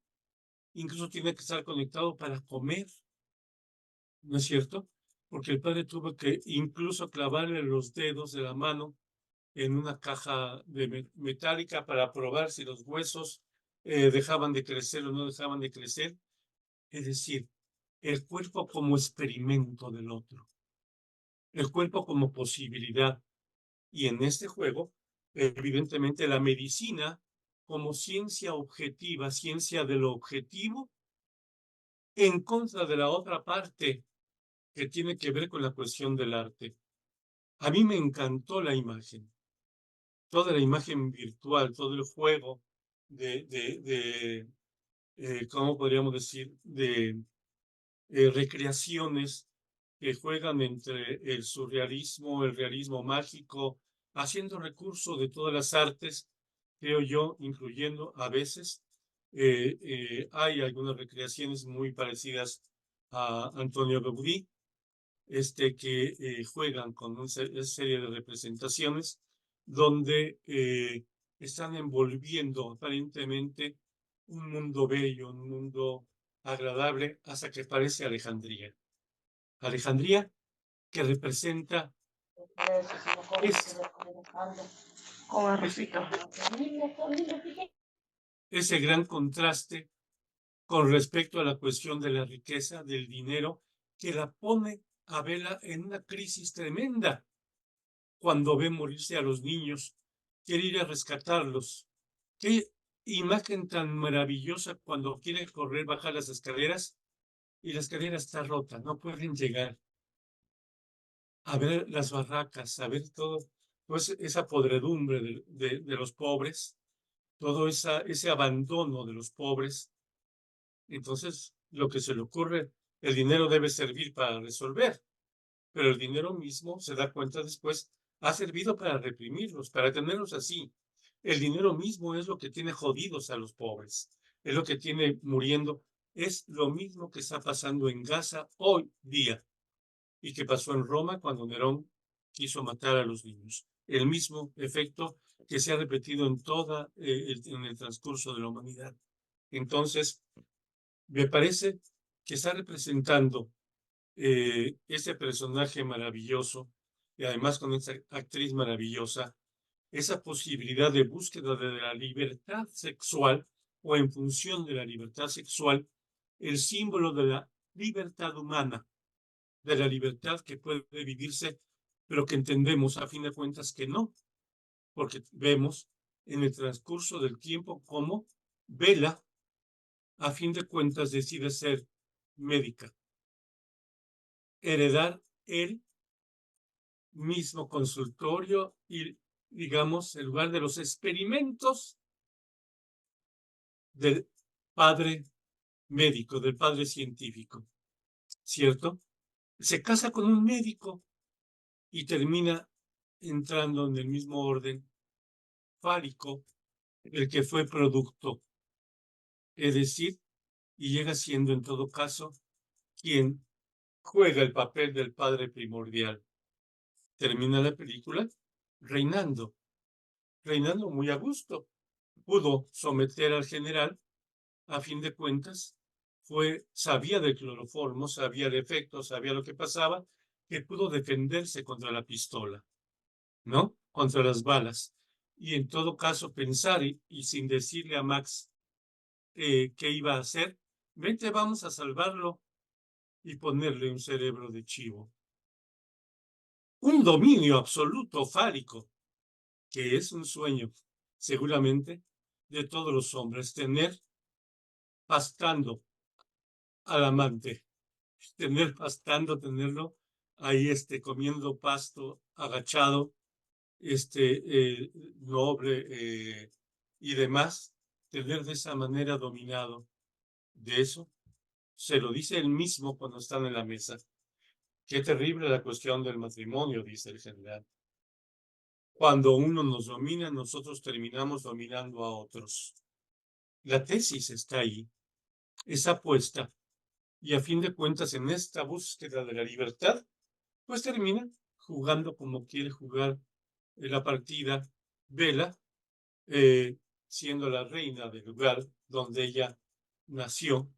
incluso tiene que estar conectado para comer, ¿no es cierto? Porque el padre tuvo que incluso clavarle los dedos de la mano en una caja metálica para probar si los huesos dejaban de crecer o no dejaban de crecer. Es decir, el cuerpo como experimento del otro, el cuerpo como posibilidad. Y en este juego, evidentemente, la medicina como ciencia objetiva, ciencia de lo objetivo, en contra de la otra parte que tiene que ver con la cuestión del arte. A mí me encantó la imagen, toda la imagen virtual, todo el juego ¿cómo podríamos decir? De recreaciones que juegan entre el surrealismo, el realismo mágico, haciendo recurso de todas las artes, creo yo, incluyendo a veces, hay algunas recreaciones muy parecidas a Antonio Gaudí, que juegan con una serie de representaciones donde están envolviendo aparentemente un mundo bello, un mundo agradable, hasta que aparece Alejandría. Alejandría, que representa ese gran contraste con respecto a la cuestión de la riqueza, del dinero, que la pone a Bella en una crisis tremenda cuando ve morirse a los niños, quiere ir a rescatarlos. Qué imagen tan maravillosa cuando quiere correr, bajar las escaleras y la escalera está rota, no pueden llegar. A ver las barracas, a ver todo, pues esa podredumbre de los pobres, todo ese abandono de los pobres. Entonces, lo que se le ocurre, el dinero debe servir para resolver, pero el dinero mismo, se da cuenta después, ha servido para reprimirlos, para tenerlos así. El dinero mismo es lo que tiene jodidos a los pobres, es lo que tiene muriendo. Es lo mismo que está pasando en Gaza hoy día y que pasó en Roma cuando Nerón quiso matar a los niños. El mismo efecto que se ha repetido en el transcurso de la humanidad. Entonces, me parece que está representando ese personaje maravilloso y además con esa actriz maravillosa, esa posibilidad de búsqueda de la libertad sexual o en función de la libertad sexual, el símbolo de la libertad humana, de la libertad que puede vivirse, pero que entendemos a fin de cuentas que no, porque vemos en el transcurso del tiempo cómo Bella, a fin de cuentas, decide ser médica, heredar el mismo consultorio y, digamos, el lugar de los experimentos del padre médico, del padre científico, ¿cierto? Se casa con un médico y termina entrando en el mismo orden fálico el que fue producto, es decir, y llega siendo en todo caso quien juega el papel del padre primordial. Termina la película reinando muy a gusto. Pudo someter al general, a fin de cuentas, sabía del cloroformo, sabía el efecto, sabía lo que pasaba, que pudo defenderse contra la pistola, ¿no? Contra las balas. Y en todo caso pensar y sin decirle a Max qué iba a hacer, vente, vamos a salvarlo y ponerle un cerebro de chivo. Un dominio absoluto fálico, que es un sueño, seguramente, de todos los hombres, tener pastando al amante, tenerlo ahí comiendo pasto, agachado, noble y demás, tener de esa manera dominado. De eso se lo dice él mismo cuando están en la mesa. Qué terrible la cuestión del matrimonio, dice el general. Cuando uno nos domina, nosotros terminamos dominando a otros. La tesis está ahí, esa puesta, y a fin de cuentas en esta búsqueda de la libertad, pues termina jugando como quiere jugar la partida Bella, siendo la reina del lugar donde ella nació,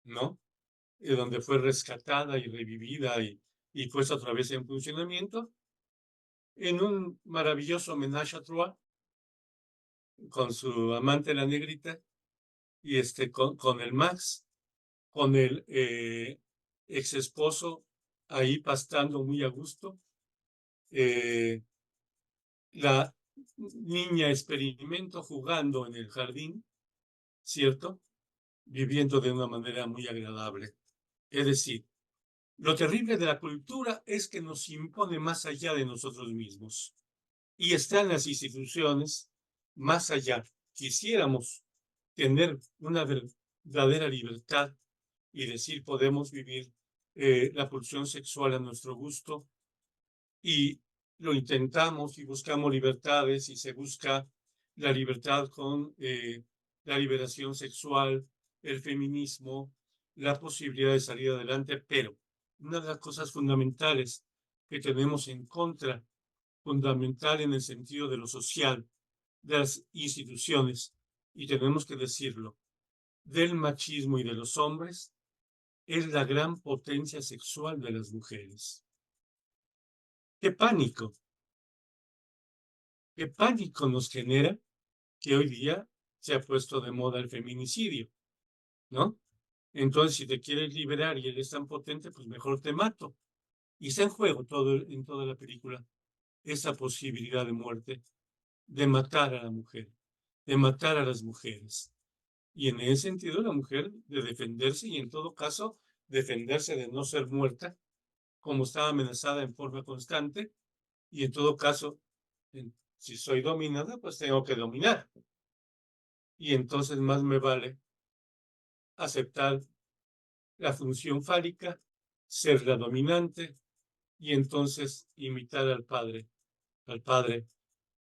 ¿no? Donde fue rescatada y revivida y puesta otra vez en funcionamiento, en un maravilloso homenaje a Trois, con su amante la negrita, y con el Max, con el ex esposo ahí pastando muy a gusto, la niña experimento jugando en el jardín, ¿cierto? Viviendo de una manera muy agradable. Es decir, lo terrible de la cultura es que nos impone más allá de nosotros mismos. Y están las instituciones más allá. Quisiéramos tener una verdadera libertad y decir podemos vivir la pulsión sexual a nuestro gusto, y lo intentamos y buscamos libertades y se busca la libertad con la liberación sexual, el feminismo, la posibilidad de salir adelante, pero una de las cosas fundamentales que tenemos en contra, fundamental en el sentido de lo social, de las instituciones, y tenemos que decirlo, del machismo y de los hombres, es la gran potencia sexual de las mujeres. ¡Qué pánico! ¿Qué pánico nos genera que hoy día se ha puesto de moda el feminicidio, ¿no? Entonces, si te quieres liberar y eres tan potente, pues mejor te mato. Y está en juego en toda la película esa posibilidad de muerte, de matar a la mujer, de matar a las mujeres. Y en ese sentido, la mujer de defenderse y en todo caso, defenderse de no ser muerta, como está amenazada en forma constante, y en todo caso, si soy dominada, pues tengo que dominar. Y entonces más me vale aceptar la función fálica, ser la dominante y entonces imitar al padre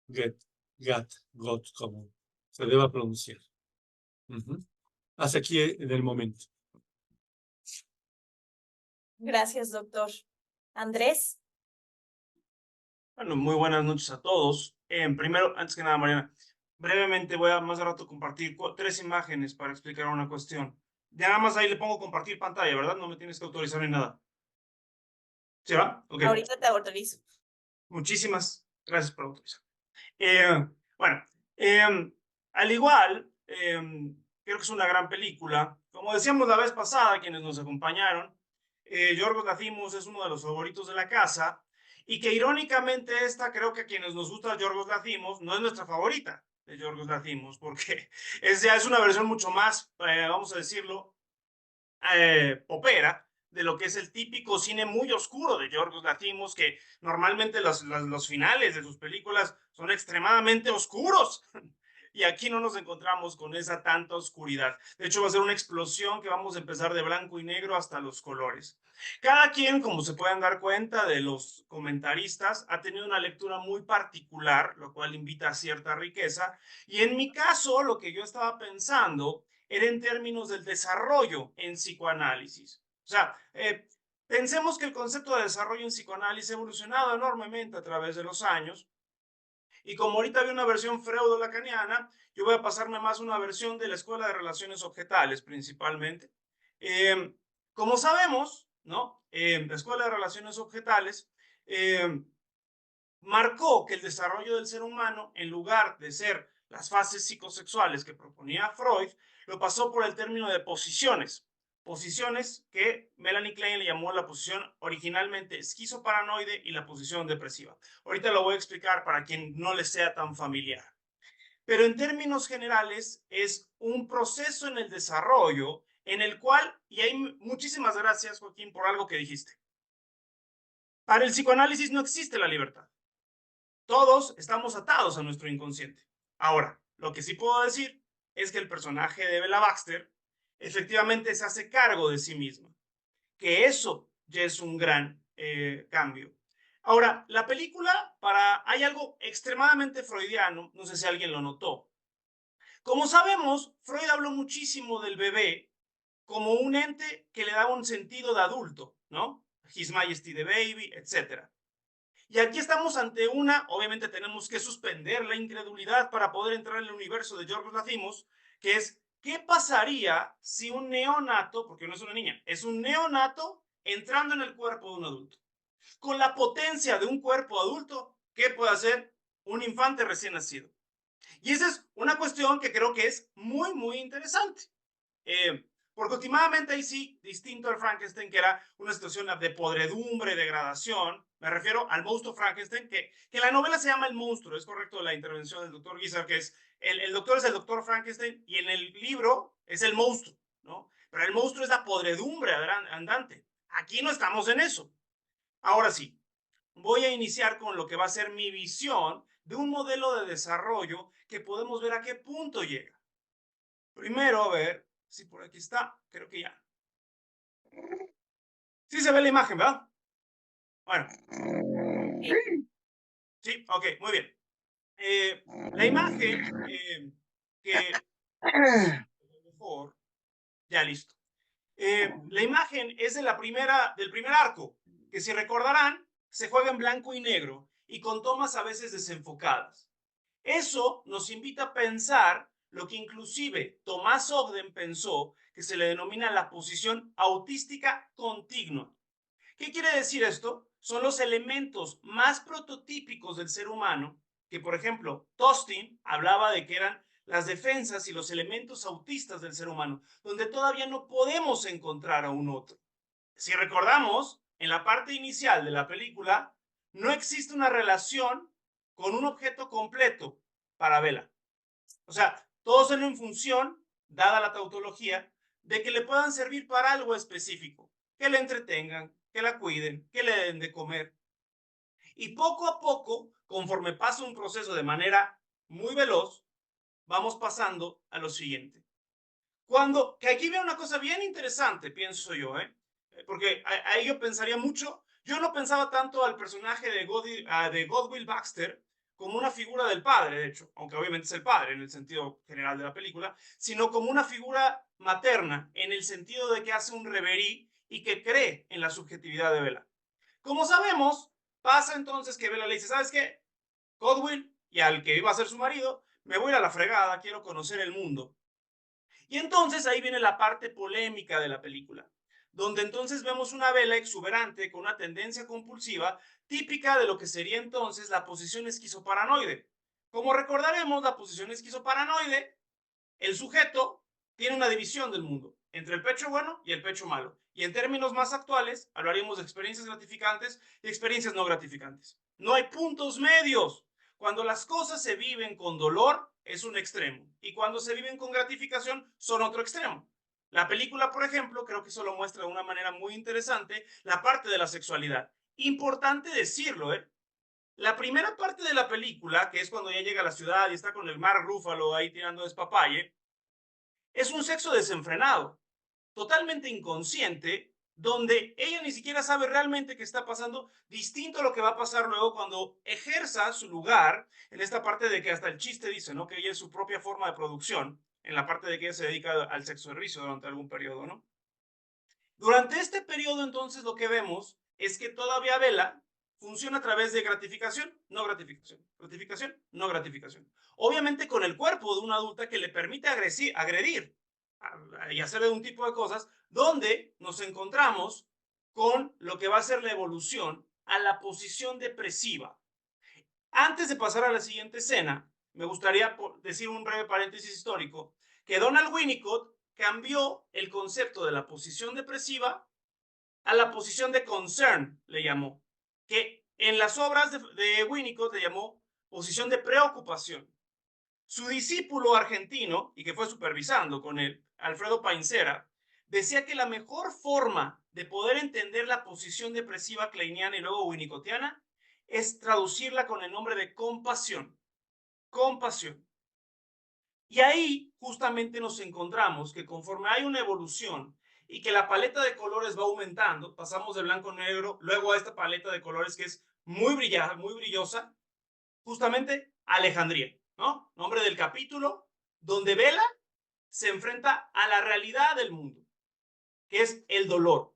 God, como se deba pronunciar. Hasta aquí en el momento. Gracias, doctor. Andrés. Bueno, muy buenas noches a todos. Primero, antes que nada, Mariana, brevemente voy a más de rato compartir 3 imágenes para explicar una cuestión. Ya nada más ahí le pongo compartir pantalla, ¿verdad? No me tienes que autorizar ni nada. ¿Sí va? Ok. Ahorita te autorizo. Muchísimas gracias por autorizar. Bueno, al igual, creo que es una gran película. Como decíamos la vez pasada, quienes nos acompañaron, Yorgos Lanthimos es uno de los favoritos de la casa, y que irónicamente esta, creo que a quienes nos gusta Yorgos Lanthimos, no es nuestra favorita de Yorgos Lanthimos, porque ya es una versión mucho más, vamos a decirlo, popera, de lo que es el típico cine muy oscuro de Yorgos Lanthimos, que normalmente los finales de sus películas son extremadamente oscuros. Y aquí no nos encontramos con esa tanta oscuridad. De hecho, va a ser una explosión que vamos a empezar de blanco y negro hasta los colores. Cada quien, como se pueden dar cuenta de los comentaristas, ha tenido una lectura muy particular, lo cual invita a cierta riqueza. Y en mi caso, lo que yo estaba pensando era en términos del desarrollo en psicoanálisis. O sea, pensemos que el concepto de desarrollo en psicoanálisis ha evolucionado enormemente a través de los años. Y como ahorita había una versión freudo-lacaniana, yo voy a pasarme más una versión de la Escuela de Relaciones Objetales, principalmente. Como sabemos, ¿no? La Escuela de Relaciones Objetales marcó que el desarrollo del ser humano, en lugar de ser las fases psicosexuales que proponía Freud, lo pasó por el término de posiciones. Posiciones que Melanie Klein le llamó la posición originalmente esquizoparanoide y la posición depresiva. Ahorita lo voy a explicar para quien no le sea tan familiar. Pero en términos generales es un proceso en el desarrollo en el cual, y hay muchísimas gracias, Joaquín, por algo que dijiste. Para el psicoanálisis no existe la libertad. Todos estamos atados a nuestro inconsciente. Ahora, lo que sí puedo decir es que el personaje de Bella Baxter efectivamente se hace cargo de sí misma, que eso ya es un gran cambio. Ahora, la película, hay algo extremadamente freudiano, no sé si alguien lo notó. Como sabemos, Freud habló muchísimo del bebé como un ente que le daba un sentido de adulto, ¿no? His Majesty the Baby, etc. Y aquí estamos ante obviamente tenemos que suspender la incredulidad para poder entrar en el universo de Yorgos Lanthimos, que es ¿Qué pasaría si un neonato, porque no es una niña, es un neonato entrando en el cuerpo de un adulto? Con la potencia de un cuerpo adulto, ¿qué puede hacer un infante recién nacido? Y esa es una cuestión que creo que es muy, muy interesante. Porque últimamente ahí sí, distinto al Frankenstein, que era una situación de podredumbre, degradación, me refiero al monstruo Frankenstein, que en la novela se llama el monstruo, es correcto la intervención del doctor Guizar, que es, el doctor es el doctor Frankenstein, y en el libro es el monstruo, ¿no? Pero el monstruo es la podredumbre andante. Aquí no estamos en eso. Ahora sí, voy a iniciar con lo que va a ser mi visión de un modelo de desarrollo que podemos ver a qué punto llega. Primero, a ver si por aquí está, creo que ya. Sí se ve la imagen, ¿verdad? Bueno. Sí, ok, muy bien. La imagen que... Mejor, ya listo. La imagen es de del primer arco, que si recordarán, se juega en blanco y negro y con tomas a veces desenfocadas. Eso nos invita a pensar lo que inclusive Thomas Ogden pensó que se le denomina la posición autística continua. ¿Qué quiere decir esto? Son los elementos más prototípicos del ser humano, que por ejemplo, Tostin hablaba de que eran las defensas y los elementos autistas del ser humano, donde todavía no podemos encontrar a un otro. Si recordamos, en la parte inicial de la película, no existe una relación con un objeto completo para Bella. O sea, todos son en función, dada la tautología, de que le puedan servir para algo específico, que le entretengan, que la cuiden, que le den de comer. Y poco a poco, conforme pasa un proceso de manera muy veloz, vamos pasando a lo siguiente. Que aquí veo una cosa bien interesante, pienso yo, porque ahí yo pensaría mucho, yo no pensaba tanto al personaje de Godwill Baxter como una figura del padre, de hecho, aunque obviamente es el padre en el sentido general de la película, sino como una figura materna en el sentido de que hace un reverie y que cree en la subjetividad de Bella. Como sabemos, pasa entonces que Bella le dice, ¿sabes qué? Godwill y al que iba a ser su marido, me voy a la fregada, quiero conocer el mundo. Y entonces ahí viene la parte polémica de la película, donde entonces vemos una Bella exuberante con una tendencia compulsiva típica de lo que sería entonces la posición esquizoparanoide. Como recordaremos, la posición esquizoparanoide, el sujeto tiene una división del mundo entre el pecho bueno y el pecho malo. Y en términos más actuales, hablaríamos de experiencias gratificantes y experiencias no gratificantes. No hay puntos medios. Cuando las cosas se viven con dolor, es un extremo. Y cuando se viven con gratificación, son otro extremo. La película, por ejemplo, creo que eso lo muestra de una manera muy interesante, la parte de la sexualidad. Importante decirlo, ¿eh? La primera parte de la película, que es cuando ya llega a la ciudad y está con el Mark Ruffalo ahí tirando despapalle, es un sexo desenfrenado, totalmente inconsciente, donde ella ni siquiera sabe realmente qué está pasando, distinto a lo que va a pasar luego cuando ejerza su lugar en esta parte de que hasta el chiste dice, ¿no? Que ella es su propia forma de producción, en la parte de que ella se dedica al sexo servicio durante algún periodo, ¿no? Durante este periodo, entonces, lo que vemos es que todavía Bella funciona a través de gratificación, no gratificación, gratificación, no gratificación. Obviamente con el cuerpo de una adulta que le permite agredir y hacerle un tipo de cosas, donde nos encontramos con lo que va a ser la evolución a la posición depresiva. Antes de pasar a la siguiente escena, me gustaría decir un breve paréntesis histórico, que Donald Winnicott cambió el concepto de la posición depresiva a la posición de concern, le llamó, que en las obras de Winnicott le llamó posición de preocupación. Su discípulo argentino, y que fue supervisando con él, Alfredo Painsera, decía que la mejor forma de poder entender la posición depresiva kleiniana y luego winnicottiana es traducirla con el nombre de compasión. Compasión. Y ahí justamente nos encontramos que conforme hay una evolución y que la paleta de colores va aumentando, pasamos de blanco a negro, luego a esta paleta de colores que es muy brillante, muy brillosa, justamente Alejandría, ¿no? Nombre del capítulo, donde Bella se enfrenta a la realidad del mundo, que es el dolor.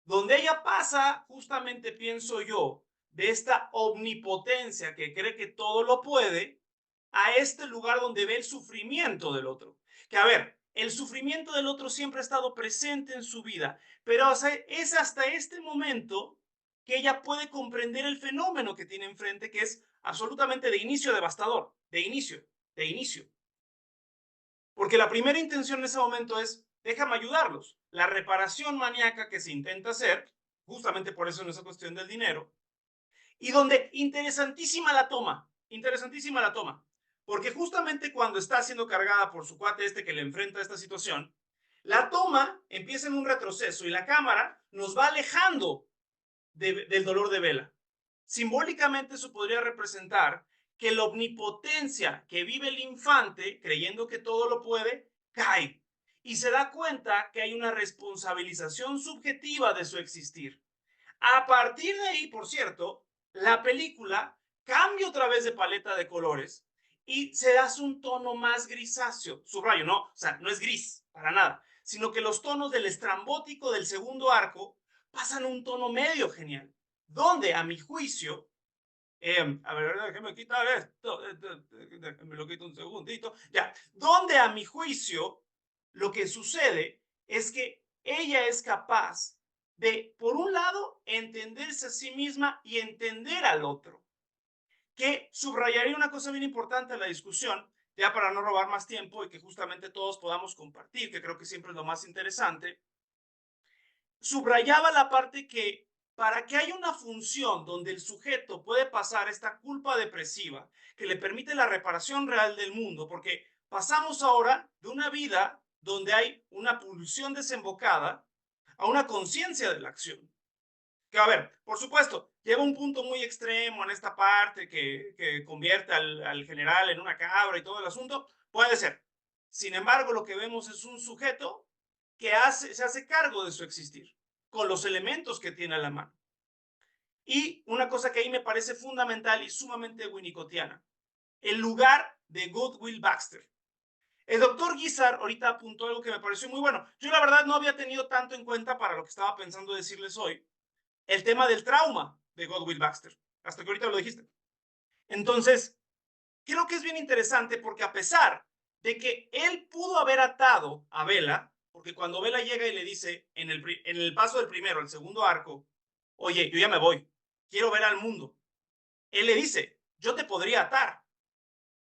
Donde ella pasa, justamente pienso yo, de esta omnipotencia que cree que todo lo puede, a este lugar donde ve el sufrimiento del otro. Que a ver, el sufrimiento del otro siempre ha estado presente en su vida, pero es hasta este momento que ella puede comprender el fenómeno que tiene enfrente, que es absolutamente de inicio devastador, de inicio. Porque la primera intención en ese momento es, déjame ayudarlos. La reparación maníaca que se intenta hacer, justamente por eso en esa cuestión del dinero, y donde interesantísima la toma, porque justamente cuando está siendo cargada por su cuate este que le enfrenta a esta situación, la toma empieza en un retroceso y la cámara nos va alejando del dolor de Bella. Simbólicamente eso podría representar que la omnipotencia que vive el infante, creyendo que todo lo puede, cae y se da cuenta que hay una responsabilización subjetiva de su existir. A partir de ahí, por cierto, la película cambia otra vez de paleta de colores y se hace un tono más grisáceo. Subrayo, no, o sea, no es gris, para nada, sino que los tonos del estrambótico del segundo arco pasan a un tono medio genial, donde a mi juicio, a ver, déjeme quitar esto, me lo quito un segundito, ya, donde a mi juicio lo que sucede es que ella es capaz de, por un lado, entenderse a sí misma y entender al otro. Que subrayaría una cosa bien importante en la discusión, ya para no robar más tiempo y que justamente todos podamos compartir, que creo que siempre es lo más interesante. Subrayaba la parte que para que haya una función donde el sujeto puede pasar esta culpa depresiva que le permite la reparación real del mundo, porque pasamos ahora de una vida donde hay una pulsión desembocada a una conciencia de la acción. Que, a ver, por supuesto, lleva un punto muy extremo en esta parte que convierte al general en una cabra y todo el asunto, puede ser. Sin embargo, lo que vemos es un sujeto que se hace cargo de su existir, con los elementos que tiene a la mano. Y una cosa que ahí me parece fundamental y sumamente winnicottiana, el lugar de Goodwill Baxter. El doctor Guizar ahorita apuntó algo que me pareció muy bueno. Yo la verdad no había tenido tanto en cuenta para lo que estaba pensando decirles hoy, el tema del trauma de Goodwill Baxter, hasta que ahorita lo dijiste. Entonces, creo que es bien interesante porque a pesar de que él pudo haber atado a Bella, porque cuando Bella llega y le dice en el paso del primero al segundo arco, oye, yo ya me voy, quiero ver al mundo. Él le dice, yo te podría atar,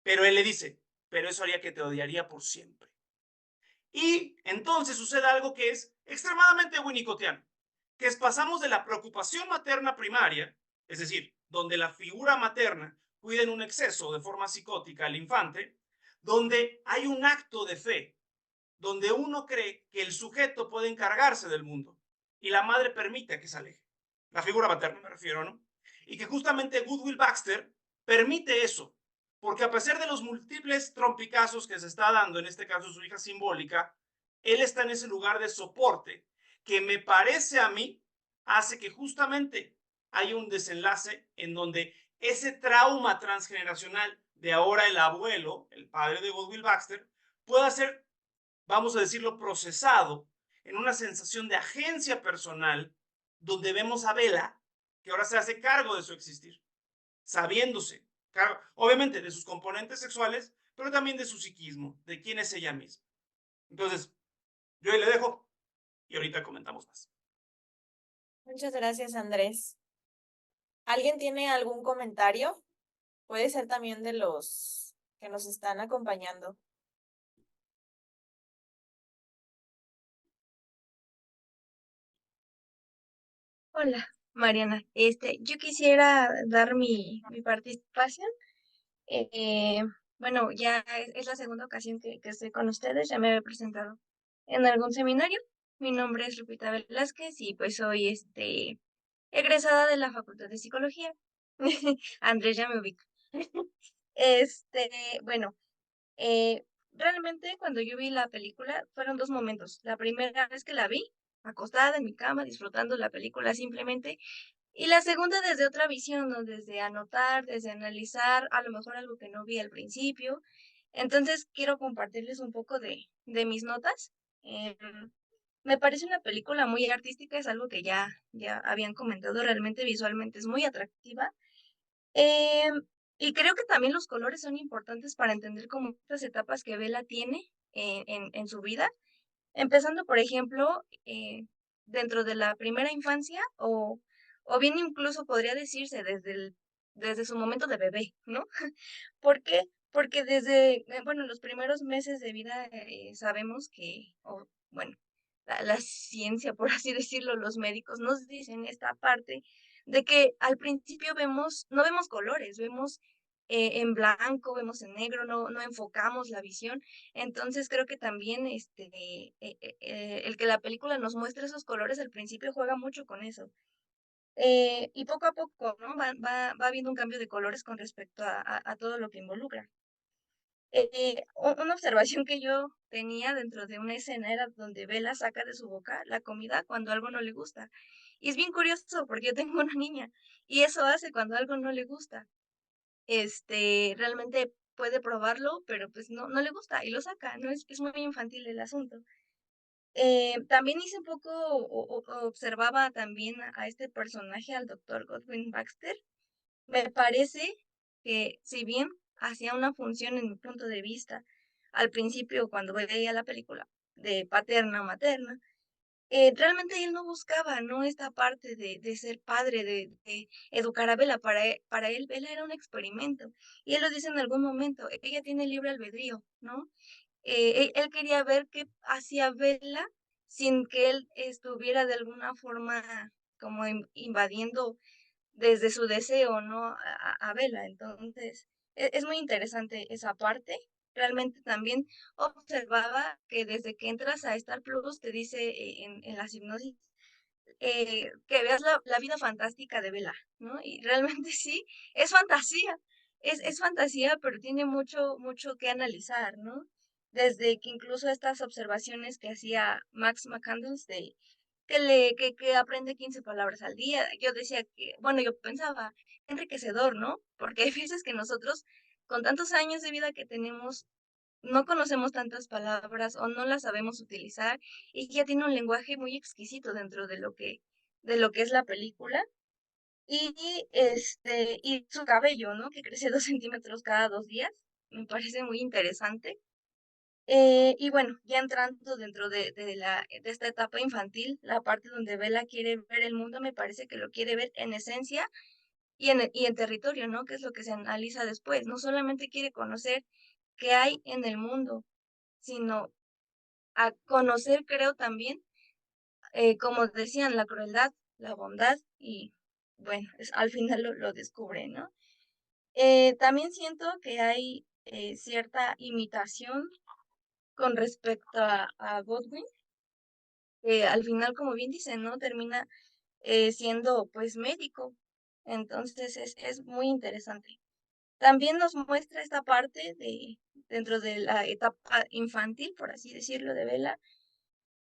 pero él le dice, pero eso haría que te odiaría por siempre. Y entonces sucede algo que es extremadamente winnicottiano, que es pasamos de la preocupación materna primaria, es decir, donde la figura materna cuida en un exceso de forma psicótica al infante, donde hay un acto de fe, donde uno cree que el sujeto puede encargarse del mundo y la madre permite que se aleje. La figura materna me refiero, ¿no? Y que justamente Goodwill Baxter permite eso, porque a pesar de los múltiples trompicazos que se está dando, en este caso su hija simbólica, él está en ese lugar de soporte que me parece a mí hace que justamente haya un desenlace en donde ese trauma transgeneracional de ahora el abuelo, el padre de Goodwill Baxter, pueda ser, vamos a decirlo, procesado en una sensación de agencia personal donde vemos a Bella que ahora se hace cargo de su existir, sabiéndose, obviamente, de sus componentes sexuales, pero también de su psiquismo, de quién es ella misma. Entonces, yo ahí le dejo y ahorita comentamos más. Muchas gracias, Andrés. ¿Alguien tiene algún comentario? Puede ser también de los que nos están acompañando. Hola, Mariana. Yo quisiera dar mi participación. Eh, bueno, ya es la segunda ocasión que estoy con ustedes. Ya me he presentado en algún seminario. Mi nombre es Lupita Velázquez y pues soy egresada de la Facultad de Psicología. Andrés ya me ubica. Este, bueno, eh, realmente cuando yo vi la película fueron dos momentos. La primera vez que la vi, acostada en mi cama, disfrutando la película simplemente. Y la segunda desde otra visión, ¿no? Desde anotar, desde analizar, a lo mejor algo que no vi al principio. Entonces quiero compartirles un poco de mis notas. Em, Me parece una película muy artística, es algo que ya habían comentado, realmente visualmente es muy atractiva. Em, y creo que también los colores son importantes para entender como estas etapas que Bella tiene en su vida, empezando, por ejemplo, dentro de la primera infancia o bien incluso podría decirse desde su momento de bebé, ¿no? ¿Por qué? Porque desde, bueno, los primeros meses de vida sabemos que, o bueno, la ciencia, por así decirlo, los médicos nos dicen esta parte de que al principio no vemos colores, vemos en blanco, vemos en negro, no enfocamos la visión. Entonces creo que también el que la película nos muestre esos colores al principio juega mucho con eso. Y poco a poco, ¿no? Va habiendo un cambio de colores con respecto a todo lo que involucra. Una observación que yo tenía dentro de una escena era donde Bella saca de su boca la comida cuando algo no le gusta. Y es bien curioso porque yo tengo una niña y eso hace cuando algo no le gusta. Realmente puede probarlo, pero pues no le gusta y lo saca, ¿no? Es muy infantil el asunto. También hice un poco, observaba también a este personaje, al doctor Godwin Baxter. Me parece que si bien hacía una función en mi punto de vista, al principio cuando veía la película, de paterna a materna, realmente él no buscaba, ¿no? Esta parte de ser padre, de educar a Bella. Para él, Bella era un experimento. Y él lo dice en algún momento, ella tiene libre albedrío, ¿no? Él quería ver qué hacía Bella sin que él estuviera de alguna forma como invadiendo desde su deseo, ¿no? A Bella. Entonces, es muy interesante esa parte. Realmente también observaba que desde que entras a Star Plus te dice en las hipnosis que veas la vida fantástica de Bella, ¿no? Y realmente sí, es fantasía, es fantasía, pero tiene mucho que analizar, ¿no? Desde que incluso estas observaciones que hacía Max McCandles de que aprende 15 palabras al día. Yo decía que, bueno, yo pensaba, enriquecedor, ¿no? Porque hay veces que nosotros, con tantos años de vida que tenemos, no conocemos tantas palabras o no las sabemos utilizar y ya tiene un lenguaje muy exquisito dentro de lo que es la película. Y su cabello, ¿no? Que crece 2 centímetros cada 2 días. Me parece muy interesante. Y bueno, ya entrando dentro de esta etapa infantil, la parte donde Bella quiere ver el mundo, me parece que lo quiere ver en esencia y en territorio, ¿no? Que es lo que se analiza después. No solamente quiere conocer qué hay en el mundo, sino a conocer, creo también, como decían, la crueldad, la bondad y bueno, al final lo descubre, ¿no? También siento que hay cierta imitación con respecto a Godwin, que al final, como bien dicen, ¿no? Termina siendo pues médico. Entonces es muy interesante. También nos muestra esta parte dentro de la etapa infantil, por así decirlo, de Bella,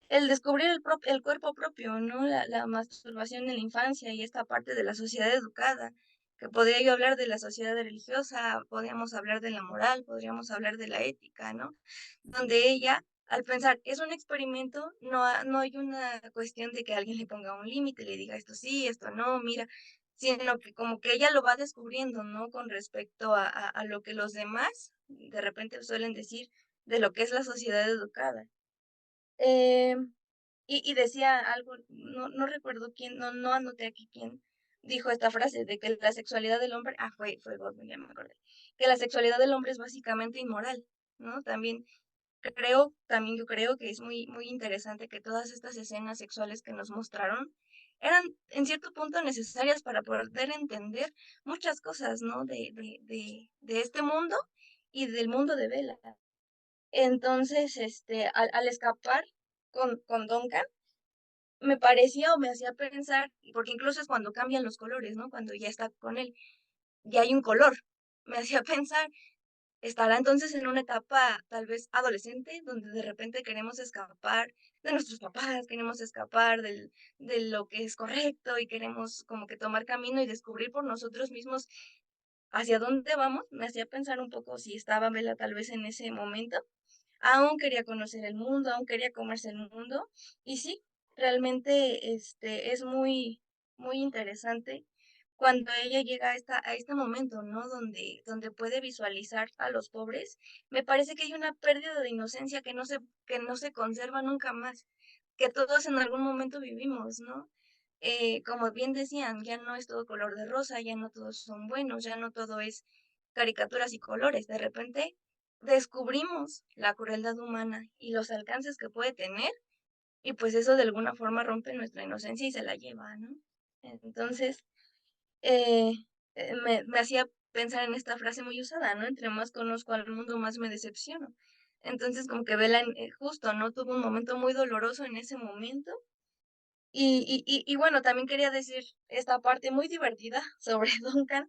el descubrir el cuerpo propio, ¿no? La masturbación en la infancia y esta parte de la sociedad educada, que podría yo hablar de la sociedad religiosa, podríamos hablar de la moral, podríamos hablar de la ética, ¿no? Donde ella, al pensar, es un experimento, no hay una cuestión de que alguien le ponga un límite, le diga esto sí, esto no, mira, sino que como que ella lo va descubriendo, ¿no? Con respecto a lo que los demás de repente suelen decir de lo que es la sociedad educada. Em, y decía algo, no recuerdo quién, no anoté aquí quién dijo esta frase de que la sexualidad del hombre, fue Godwin, ya me acordé, que la sexualidad del hombre es básicamente inmoral, ¿no? También yo creo que es muy interesante que todas estas escenas sexuales que nos mostraron eran en cierto punto necesarias para poder entender muchas cosas, ¿no? De este mundo y del mundo de Bella. Entonces, al escapar con Duncan, me parecía o me hacía pensar, porque incluso es cuando cambian los colores, ¿no? Cuando ya está con él, ya hay un color. Me hacía pensar, estará entonces en una etapa tal vez adolescente, donde de repente queremos escapar de nuestros papás, queremos escapar de lo que es correcto y queremos como que tomar camino y descubrir por nosotros mismos hacia dónde vamos. Me hacía pensar un poco si estaba Bella tal vez en ese momento. Aún quería conocer el mundo, aún quería comerse el mundo. Y sí, realmente es muy interesante cuando ella llega a este momento, ¿no? Donde puede visualizar a los pobres, me parece que hay una pérdida de inocencia que no se conserva nunca más, que todos en algún momento vivimos, ¿no? Como bien decían, ya no es todo color de rosa, ya no todos son buenos, ya no todo es caricaturas y colores. De repente descubrimos la crueldad humana y los alcances que puede tener, y pues eso de alguna forma rompe nuestra inocencia y se la lleva, ¿no? Entonces, eh, me hacía pensar en esta frase muy usada, ¿no? Entre más conozco al mundo, más me decepciono. Entonces, como que Bella, justo, ¿no? Tuvo un momento muy doloroso en ese momento. Y bueno, también quería decir esta parte muy divertida sobre Duncan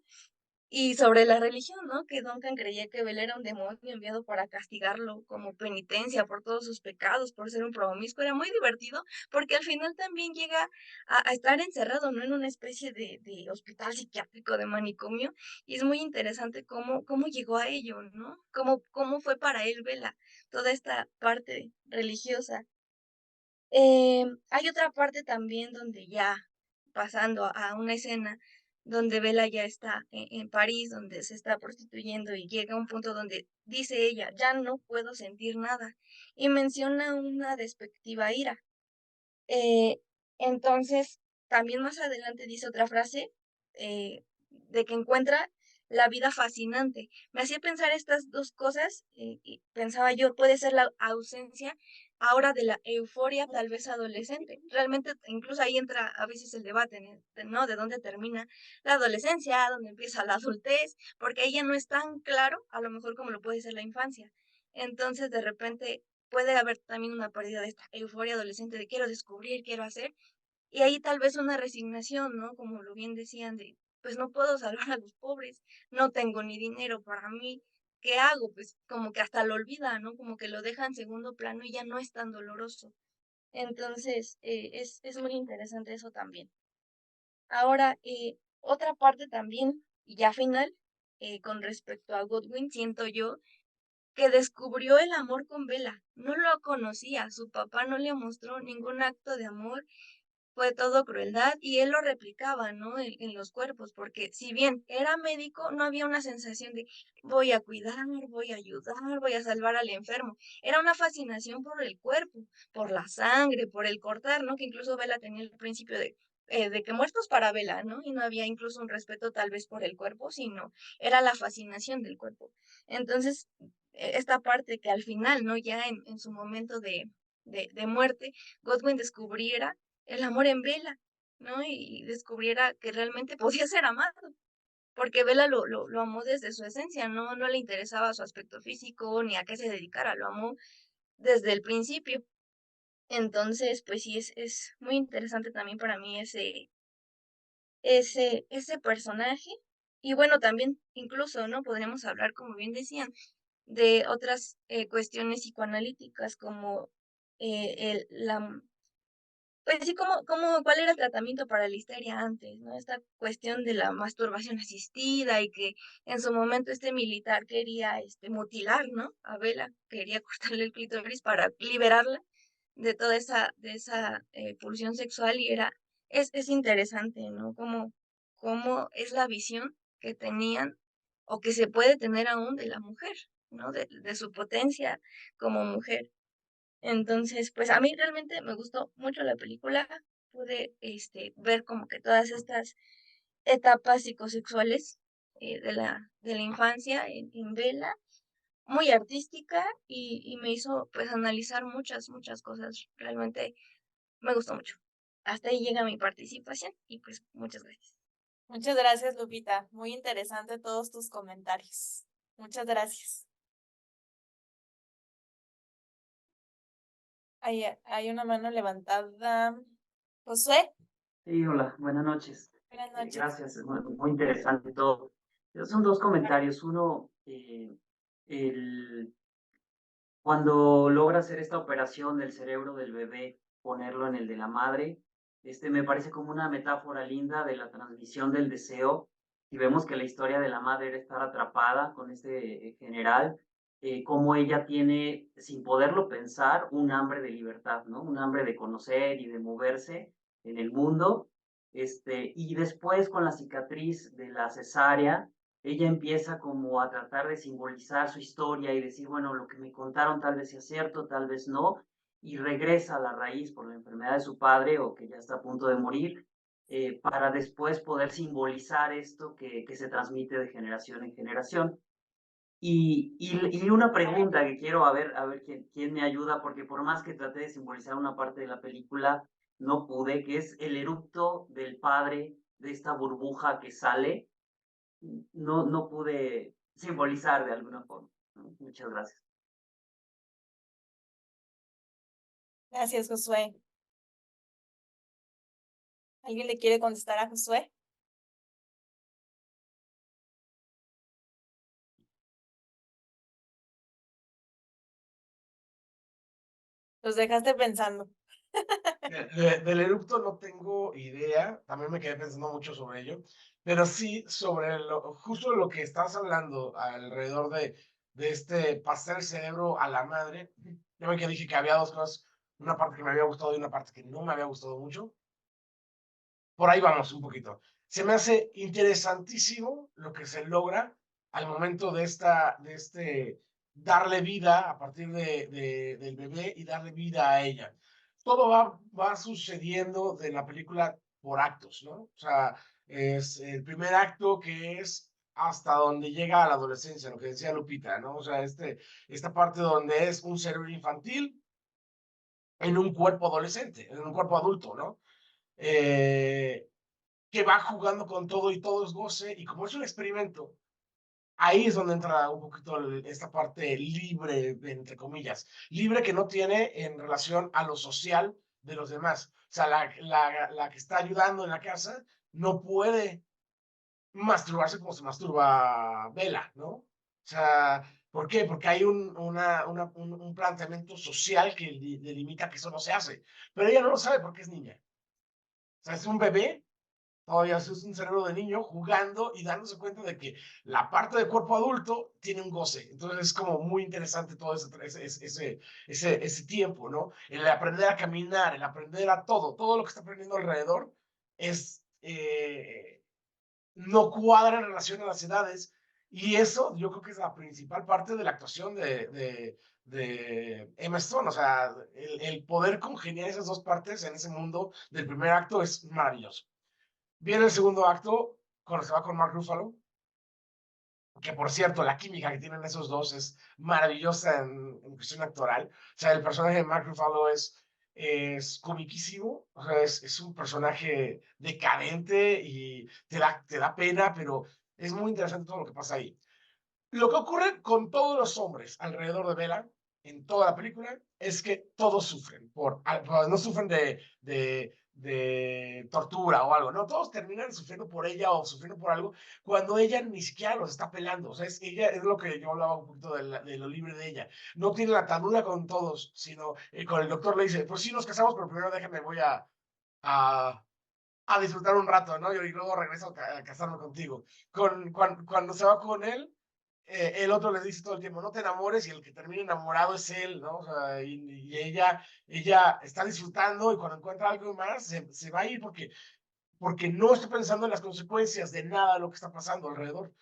y sobre la religión, ¿no? Que Duncan creía que Bella era un demonio enviado para castigarlo como penitencia por todos sus pecados, por ser un promiscuo. Era muy divertido porque al final también llega a estar encerrado, ¿no? En una especie de hospital psiquiátrico, de manicomio. Y es muy interesante cómo llegó a ello, ¿no? Cómo fue para él Bella, toda esta parte religiosa. Hay otra parte también donde ya pasando a una escena donde Bella ya está en París, donde se está prostituyendo y llega a un punto donde dice ella, ya no puedo sentir nada, y menciona una despectiva ira. Eh, entonces, también más adelante dice otra frase de que encuentra la vida fascinante. Me hacía pensar estas dos cosas y pensaba yo, puede ser la ausencia ahora de la euforia tal vez adolescente. Realmente incluso ahí entra a veces el debate, ¿no? De dónde termina la adolescencia, dónde empieza la adultez, porque ella no es tan claro, a lo mejor como lo puede ser la infancia. Entonces, de repente puede haber también una pérdida de esta euforia adolescente de quiero descubrir, quiero hacer, y ahí tal vez una resignación, ¿no? Como lo bien decían, de pues no puedo salvar a los pobres, no tengo ni dinero para mí, ¿qué hago? Pues como que hasta lo olvida, ¿no? Como que lo deja en segundo plano y ya no es tan doloroso. Entonces, es muy interesante eso también. Ahora, otra parte también, y ya final, con respecto a Godwin, siento yo que descubrió el amor con Bella. No lo conocía, su papá no le mostró ningún acto de amor, fue todo crueldad y él lo replicaba, ¿no? En los cuerpos, porque si bien era médico, no había una sensación de voy a cuidar, voy a ayudar, voy a salvar al enfermo. Era una fascinación por el cuerpo, por la sangre, por el cortar, ¿no? Que incluso Bella tenía el principio de que muertos para Bella, ¿no? Y no había incluso un respeto tal vez por el cuerpo, sino era la fascinación del cuerpo. Entonces, esta parte que al final, ¿no? Ya en su momento de muerte, Godwin descubriera el amor en Bella, ¿no? Y descubriera que realmente podía ser amado, porque Bella lo amó desde su esencia, no le interesaba su aspecto físico ni a qué se dedicara, lo amó desde el principio. Entonces, pues sí, es muy interesante también para mí ese personaje. Y bueno, también incluso, ¿no? Podríamos hablar, como bien decían, de otras cuestiones psicoanalíticas como pues sí, ¿cuál era el tratamiento para la histeria antes, ¿no? Esta cuestión de la masturbación asistida y que en su momento este militar quería mutilar, ¿no? A Bella, quería cortarle el clítoris para liberarla de toda esa pulsión sexual y es interesante, ¿no? Cómo es la visión que tenían o que se puede tener aún de la mujer, ¿no? De su potencia como mujer. Entonces, pues a mí realmente me gustó mucho la película. Pude ver como que todas estas etapas psicosexuales de la infancia en Bella, muy artística y me hizo pues analizar muchas cosas. Realmente me gustó mucho. Hasta ahí llega mi participación y pues muchas gracias. Muchas gracias, Lupita. Muy interesante todos tus comentarios. Muchas gracias. Hay una mano levantada. Josué, Sí, hola, buenas noches. buenas noches. Gracias, es muy interesante todo. Son dos comentarios. Uno, cuando logra hacer esta operación del cerebro del bebé, ponerlo en el de la madre, me parece como una metáfora linda de la transmisión del deseo. Y vemos que la historia de la madre era estar atrapada con este general, cómo ella tiene, sin poderlo pensar, un hambre de libertad, ¿no? Un hambre de conocer y de moverse en el mundo. Y después con la cicatriz de la cesárea, ella empieza como a tratar de simbolizar su historia y decir, bueno, lo que me contaron tal vez sea cierto, tal vez no, y regresa a la raíz por la enfermedad de su padre o que ya está a punto de morir, para después poder simbolizar esto que se transmite de generación en generación. Y una pregunta que quiero a ver quién me ayuda, porque por más que traté de simbolizar una parte de la película, no pude, que es el eructo del padre de esta burbuja que sale, no pude simbolizar de alguna forma, ¿no? Muchas gracias. Gracias, Josué. ¿Alguien le quiere contestar a Josué? Los dejaste pensando. Del erupto no tengo idea, también me quedé pensando mucho sobre ello, pero sí sobre justo lo que estás hablando alrededor de este pasar el cerebro a la madre. Ya ven que dije que había dos cosas, una parte que me había gustado y una parte que no me había gustado mucho. Por ahí vamos un poquito. Se me hace interesantísimo lo que se logra al momento de darle vida a partir del bebé y darle vida a ella. Todo va sucediendo de la película por actos, ¿no? O sea, es el primer acto que es hasta donde llega a la adolescencia, lo que decía Lupita, ¿no? O sea, esta parte donde es un cerebro infantil en un cuerpo adolescente, en un cuerpo adulto, ¿no? Que va jugando con todo y todo es goce, y como es un experimento, ahí es donde entra un poquito esta parte libre, entre comillas, libre que no tiene en relación a lo social de los demás. O sea, la que está ayudando en la casa no puede masturbarse como se masturba Bella, ¿no? O sea, ¿por qué? Porque hay un planteamiento social que delimita que eso no se hace, pero ella no lo sabe porque es niña. O sea, es un bebé. Todavía es un cerebro de niño jugando y dándose cuenta de que la parte del cuerpo adulto tiene un goce. Entonces es como muy interesante todo ese tiempo, ¿no? El aprender a caminar, el aprender a todo lo que está aprendiendo alrededor es, no cuadra en relación a las edades. Y eso yo creo que es la principal parte de la actuación de Emma Stone. O sea, el poder congeniar esas dos partes en ese mundo del primer acto es maravilloso. Viene el segundo acto, cuando se va con Mark Ruffalo, que por cierto, la química que tienen esos dos es maravillosa en cuestión actoral. O sea, el personaje de Mark Ruffalo es comiquísimo, o sea, es un personaje decadente y te da pena, pero es muy interesante todo lo que pasa ahí. Lo que ocurre con todos los hombres alrededor de Bella en toda la película es que todos sufren, no sufren de tortura o algo, no, todos terminan sufriendo por ella o sufriendo por algo cuando ella ni siquiera los está pelando. O sea, ella es lo que yo hablaba un poquito de lo libre de ella. No tiene la atadura con todos, sino con el doctor le dice, pues sí, nos casamos, pero primero déjame, voy a, a disfrutar un rato, ¿no? Y luego regreso a casarme contigo. Cuando se va con él, el otro le dice todo el tiempo, no te enamores, y el que termina enamorado es él, ¿no? O sea, y ella está disfrutando, y cuando encuentra algo más, se va a ir porque no está pensando en las consecuencias de nada de lo que está pasando alrededor.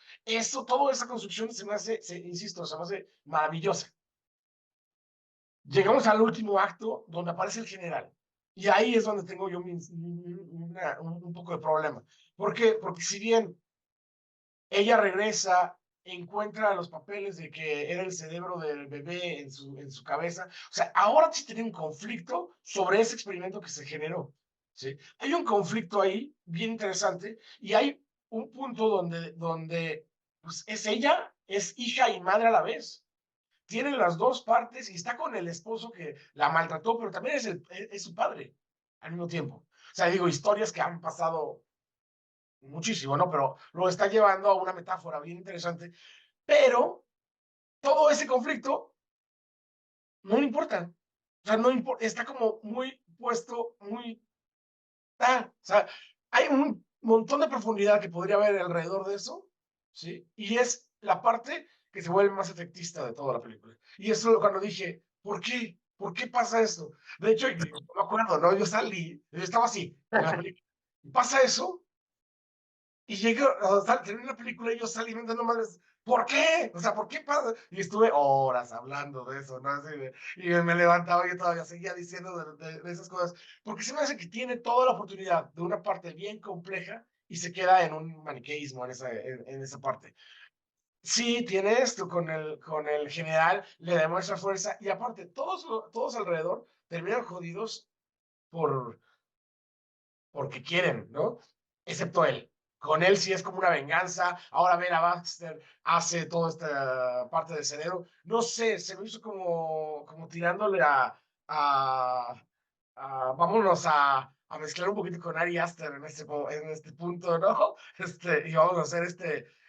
Toda esa construcción se me hace, insisto, se me hace maravillosa. Llegamos al último acto donde aparece el general. Y ahí es donde tengo yo un poco de problema. ¿Por qué? Porque si bien ella regresa, encuentra los papeles de que era el cerebro del bebé en su cabeza, o sea, ahora sí tiene un conflicto sobre ese experimento que se generó. ¿Sí? Hay un conflicto ahí bien interesante y hay un punto donde pues, es ella, es hija y madre a la vez. Tiene las dos partes y está con el esposo que la maltrató, pero también es su padre al mismo tiempo. O sea, digo, historias que han pasado muchísimo, ¿no? Pero lo está llevando a una metáfora bien interesante. Pero todo ese conflicto no le importa. O sea, no importa, está como muy puesto, muy tal. O sea, hay un montón de profundidad que podría haber alrededor de eso, ¿sí? Y es la parte que se vuelve más efectista de toda la película. Y eso es cuando dije, ¿por qué? ¿Por qué pasa esto? De hecho, yo me acuerdo, ¿no? Yo estaba así en la película. Pasa eso, y llego, o sea, terminé la película y yo salí dando madres. ¿Por qué? O sea, ¿por qué pasa? Y estuve horas hablando de eso, ¿no? Así y me levantaba y yo todavía seguía diciendo de esas cosas, porque se me hace que tiene toda la oportunidad de una parte bien compleja y se queda en un maniqueísmo en esa parte. Sí, tiene esto con el general, le demuestra fuerza y aparte todos alrededor terminan jodidos por, porque quieren, ¿no? Excepto él. Con él sí es como una venganza. Ahora ver a Baxter hace toda esta parte del cerebro. No sé, se me hizo como tirándole vámonos a mezclar un poquito con Ari Aster en este punto, ¿no? Y vamos a hacer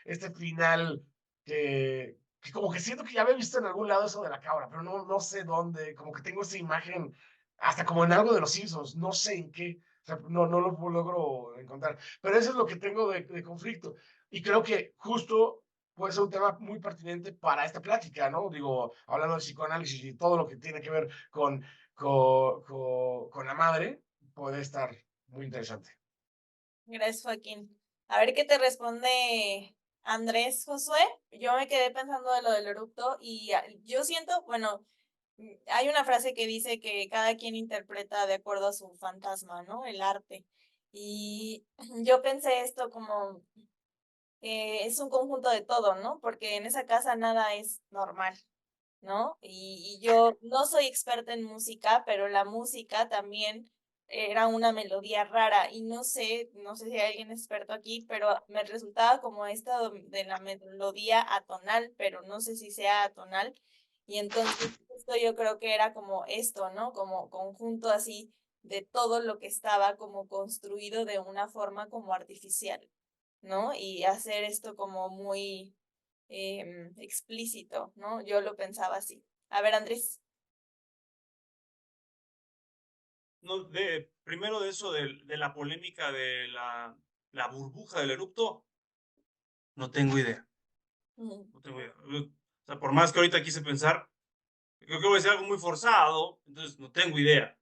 este final que como que siento que ya había visto en algún lado eso de la cabra, pero no sé dónde, como que tengo esa imagen, hasta como en algo de los Simpsons, no sé en qué, o sea, no lo logro encontrar, pero eso es lo que tengo de conflicto, y creo que justo puede ser un tema muy pertinente para esta plática, ¿no? Digo, hablando de psicoanálisis y todo lo que tiene que ver con la madre, puede estar muy interesante. Gracias, Joaquín. A ver qué te responde Andrés, Josué. Yo me quedé pensando de lo del eructo y yo siento, bueno, hay una frase que dice que cada quien interpreta de acuerdo a su fantasma, ¿no? El arte. Y yo pensé esto como es un conjunto de todo, ¿no? Porque en esa casa nada es normal, ¿no? Y yo no soy experta en música, pero la música también era una melodía rara y no sé si hay alguien experto aquí, pero me resultaba como esta de la melodía atonal, pero no sé si sea atonal. Y entonces esto yo creo que era como esto, ¿no? Como conjunto así de todo lo que estaba como construido de una forma como artificial, ¿no? Y hacer esto como muy explícito, ¿no? Yo lo pensaba así. A ver, Andrés. No, primero de eso, de la polémica de la burbuja del erupto, no tengo idea. Ujú. No tengo idea. O sea, por más que ahorita quise pensar, creo que voy a decir algo muy forzado, entonces no tengo idea.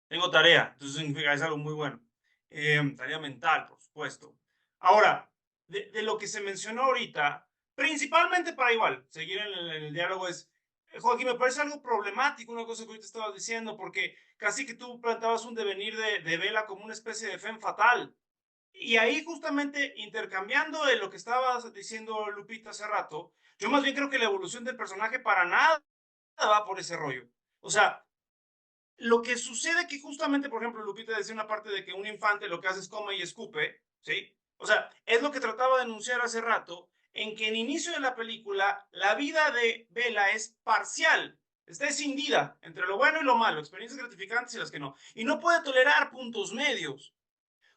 Tengo tarea, entonces significa es algo muy bueno. Tarea mental, por supuesto. Ahora, de lo que se mencionó ahorita, principalmente para igual, seguir en el diálogo es, Joaquín, me parece algo problemático una cosa que ahorita estabas diciendo, porque casi que tú plantabas un devenir de Bella como una especie de femme fatal. Y ahí justamente intercambiando de lo que estabas diciendo Lupita hace rato, yo más bien creo que la evolución del personaje para nada va por ese rollo. O sea, lo que sucede que justamente, por ejemplo, Lupita decía una parte de que un infante lo que hace es come y escupe, ¿sí? O sea, es lo que trataba de anunciar hace rato, en que en inicio de la película la vida de Bella es parcial, está escindida entre lo bueno y lo malo, experiencias gratificantes y las que no, y no puede tolerar puntos medios.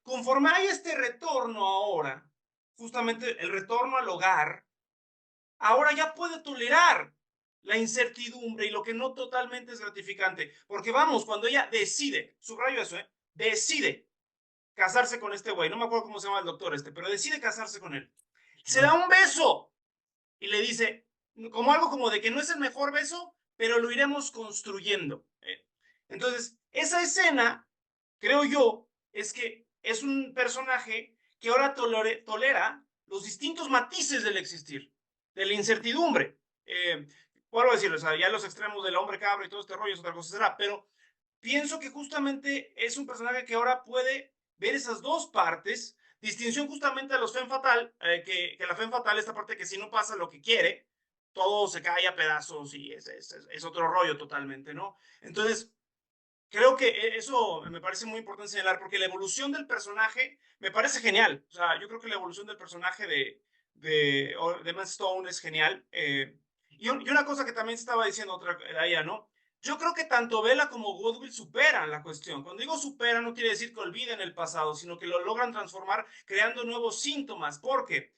Conforme hay este retorno ahora, justamente el retorno al hogar, ahora ya puede tolerar la incertidumbre y lo que no totalmente es gratificante. Porque vamos, cuando ella decide, subrayo eso, decide casarse con este güey, no me acuerdo cómo se llama el doctor pero decide casarse con él. Se da un beso y le dice, como algo como de que no es el mejor beso, pero lo iremos construyendo. Entonces, esa escena, creo yo, es que es un personaje que ahora tolera los distintos matices del existir, de la incertidumbre. Vuelvo a decirlo, o sea, ya los extremos del hombre cabra y todo este rollo es otra cosa será, pero pienso que justamente es un personaje que ahora puede ver esas dos partes, distinción justamente a los femme fatal, que la femme fatal, esta parte que si no pasa lo que quiere, todo se cae a pedazos y es otro rollo totalmente, ¿no? Entonces, creo que eso me parece muy importante señalar, porque la evolución del personaje me parece genial. O sea, yo creo que la evolución del personaje de Emma Stone es genial. Y una cosa que también se estaba diciendo otra ella, ¿no? Yo creo que tanto Bella como Goodwill superan la cuestión. Cuando digo superan, no quiere decir que olviden el pasado, sino que lo logran transformar creando nuevos síntomas. Porque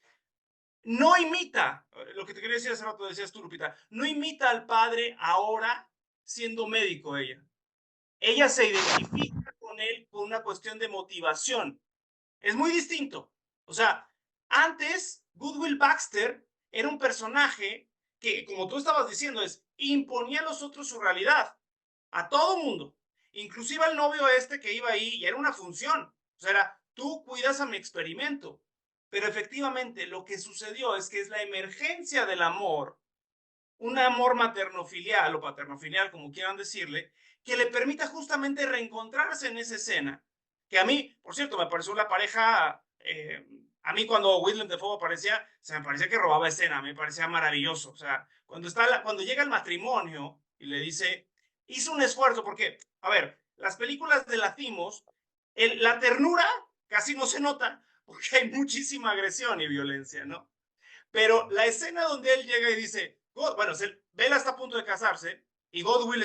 no imita, lo que te quería decir hace rato, decías tú, Lupita, no imita al padre ahora siendo médico ella. Ella se identifica con él por una cuestión de motivación. Es muy distinto. O sea, antes Goodwill Baxter era un personaje que, como tú estabas diciendo, imponía a los otros su realidad. A todo mundo. Inclusive al novio que iba ahí y era una función. O sea, era tú cuidas a mi experimento. Pero efectivamente lo que sucedió es que es la emergencia del amor, un amor maternofilial o paternofilial, como quieran decirle, que le permita justamente reencontrarse en esa escena. Que a mí, por cierto, me pareció la pareja, a mí cuando Willem Dafoe aparecía, se me parecía que robaba escena, me parecía maravilloso. O sea, cuando llega el matrimonio y le dice, hizo un esfuerzo, porque, a ver, las películas de Lacimos, la ternura casi no se nota, porque hay muchísima agresión y violencia, ¿no? Pero la escena donde él llega y dice, bueno, Bella está a punto de casarse y Godwill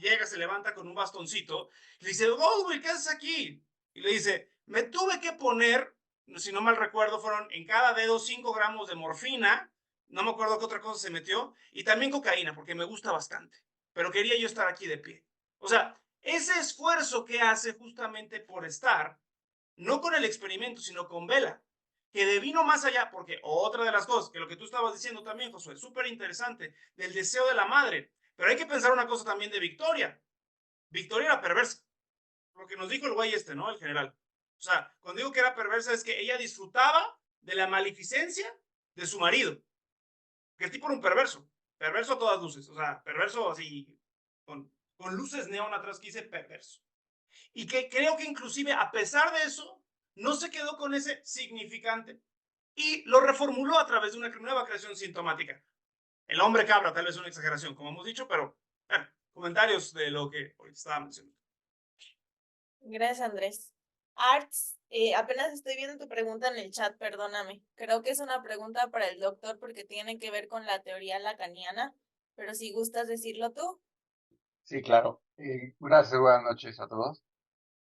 llega, se levanta con un bastoncito y le dice, Godwill, ¿qué haces aquí? Y le dice, me tuve que poner, si no mal recuerdo, fueron en cada dedo 5 gramos de morfina, no me acuerdo qué otra cosa se metió, y también cocaína, porque me gusta bastante, pero quería yo estar aquí de pie. O sea, ese esfuerzo que hace justamente por estar, no con el experimento, sino con Bella, que devino más allá, porque otra de las cosas, que lo que tú estabas diciendo también, Josué, súper interesante, del deseo de la madre. Pero hay que pensar una cosa también de Victoria. Victoria era perversa. Lo que nos dijo el güey este, ¿no? El general. O sea, cuando digo que era perversa es que ella disfrutaba de la maleficencia de su marido. Que el tipo era un perverso. Perverso a todas luces. O sea, perverso así, con luces neón atrás que dice perverso. Y que creo que inclusive a pesar de eso, no se quedó con ese significante y lo reformuló a través de una nueva creación sintomática. El hombre cabra, tal vez una exageración, como hemos dicho, pero bueno, comentarios de lo que hoy estaba mencionando. Gracias, Andrés. Arts, apenas estoy viendo tu pregunta en el chat, perdóname. Creo que es una pregunta para el doctor porque tiene que ver con la teoría lacaniana, pero si gustas decirlo tú. Sí, claro. Gracias, buenas noches a todos.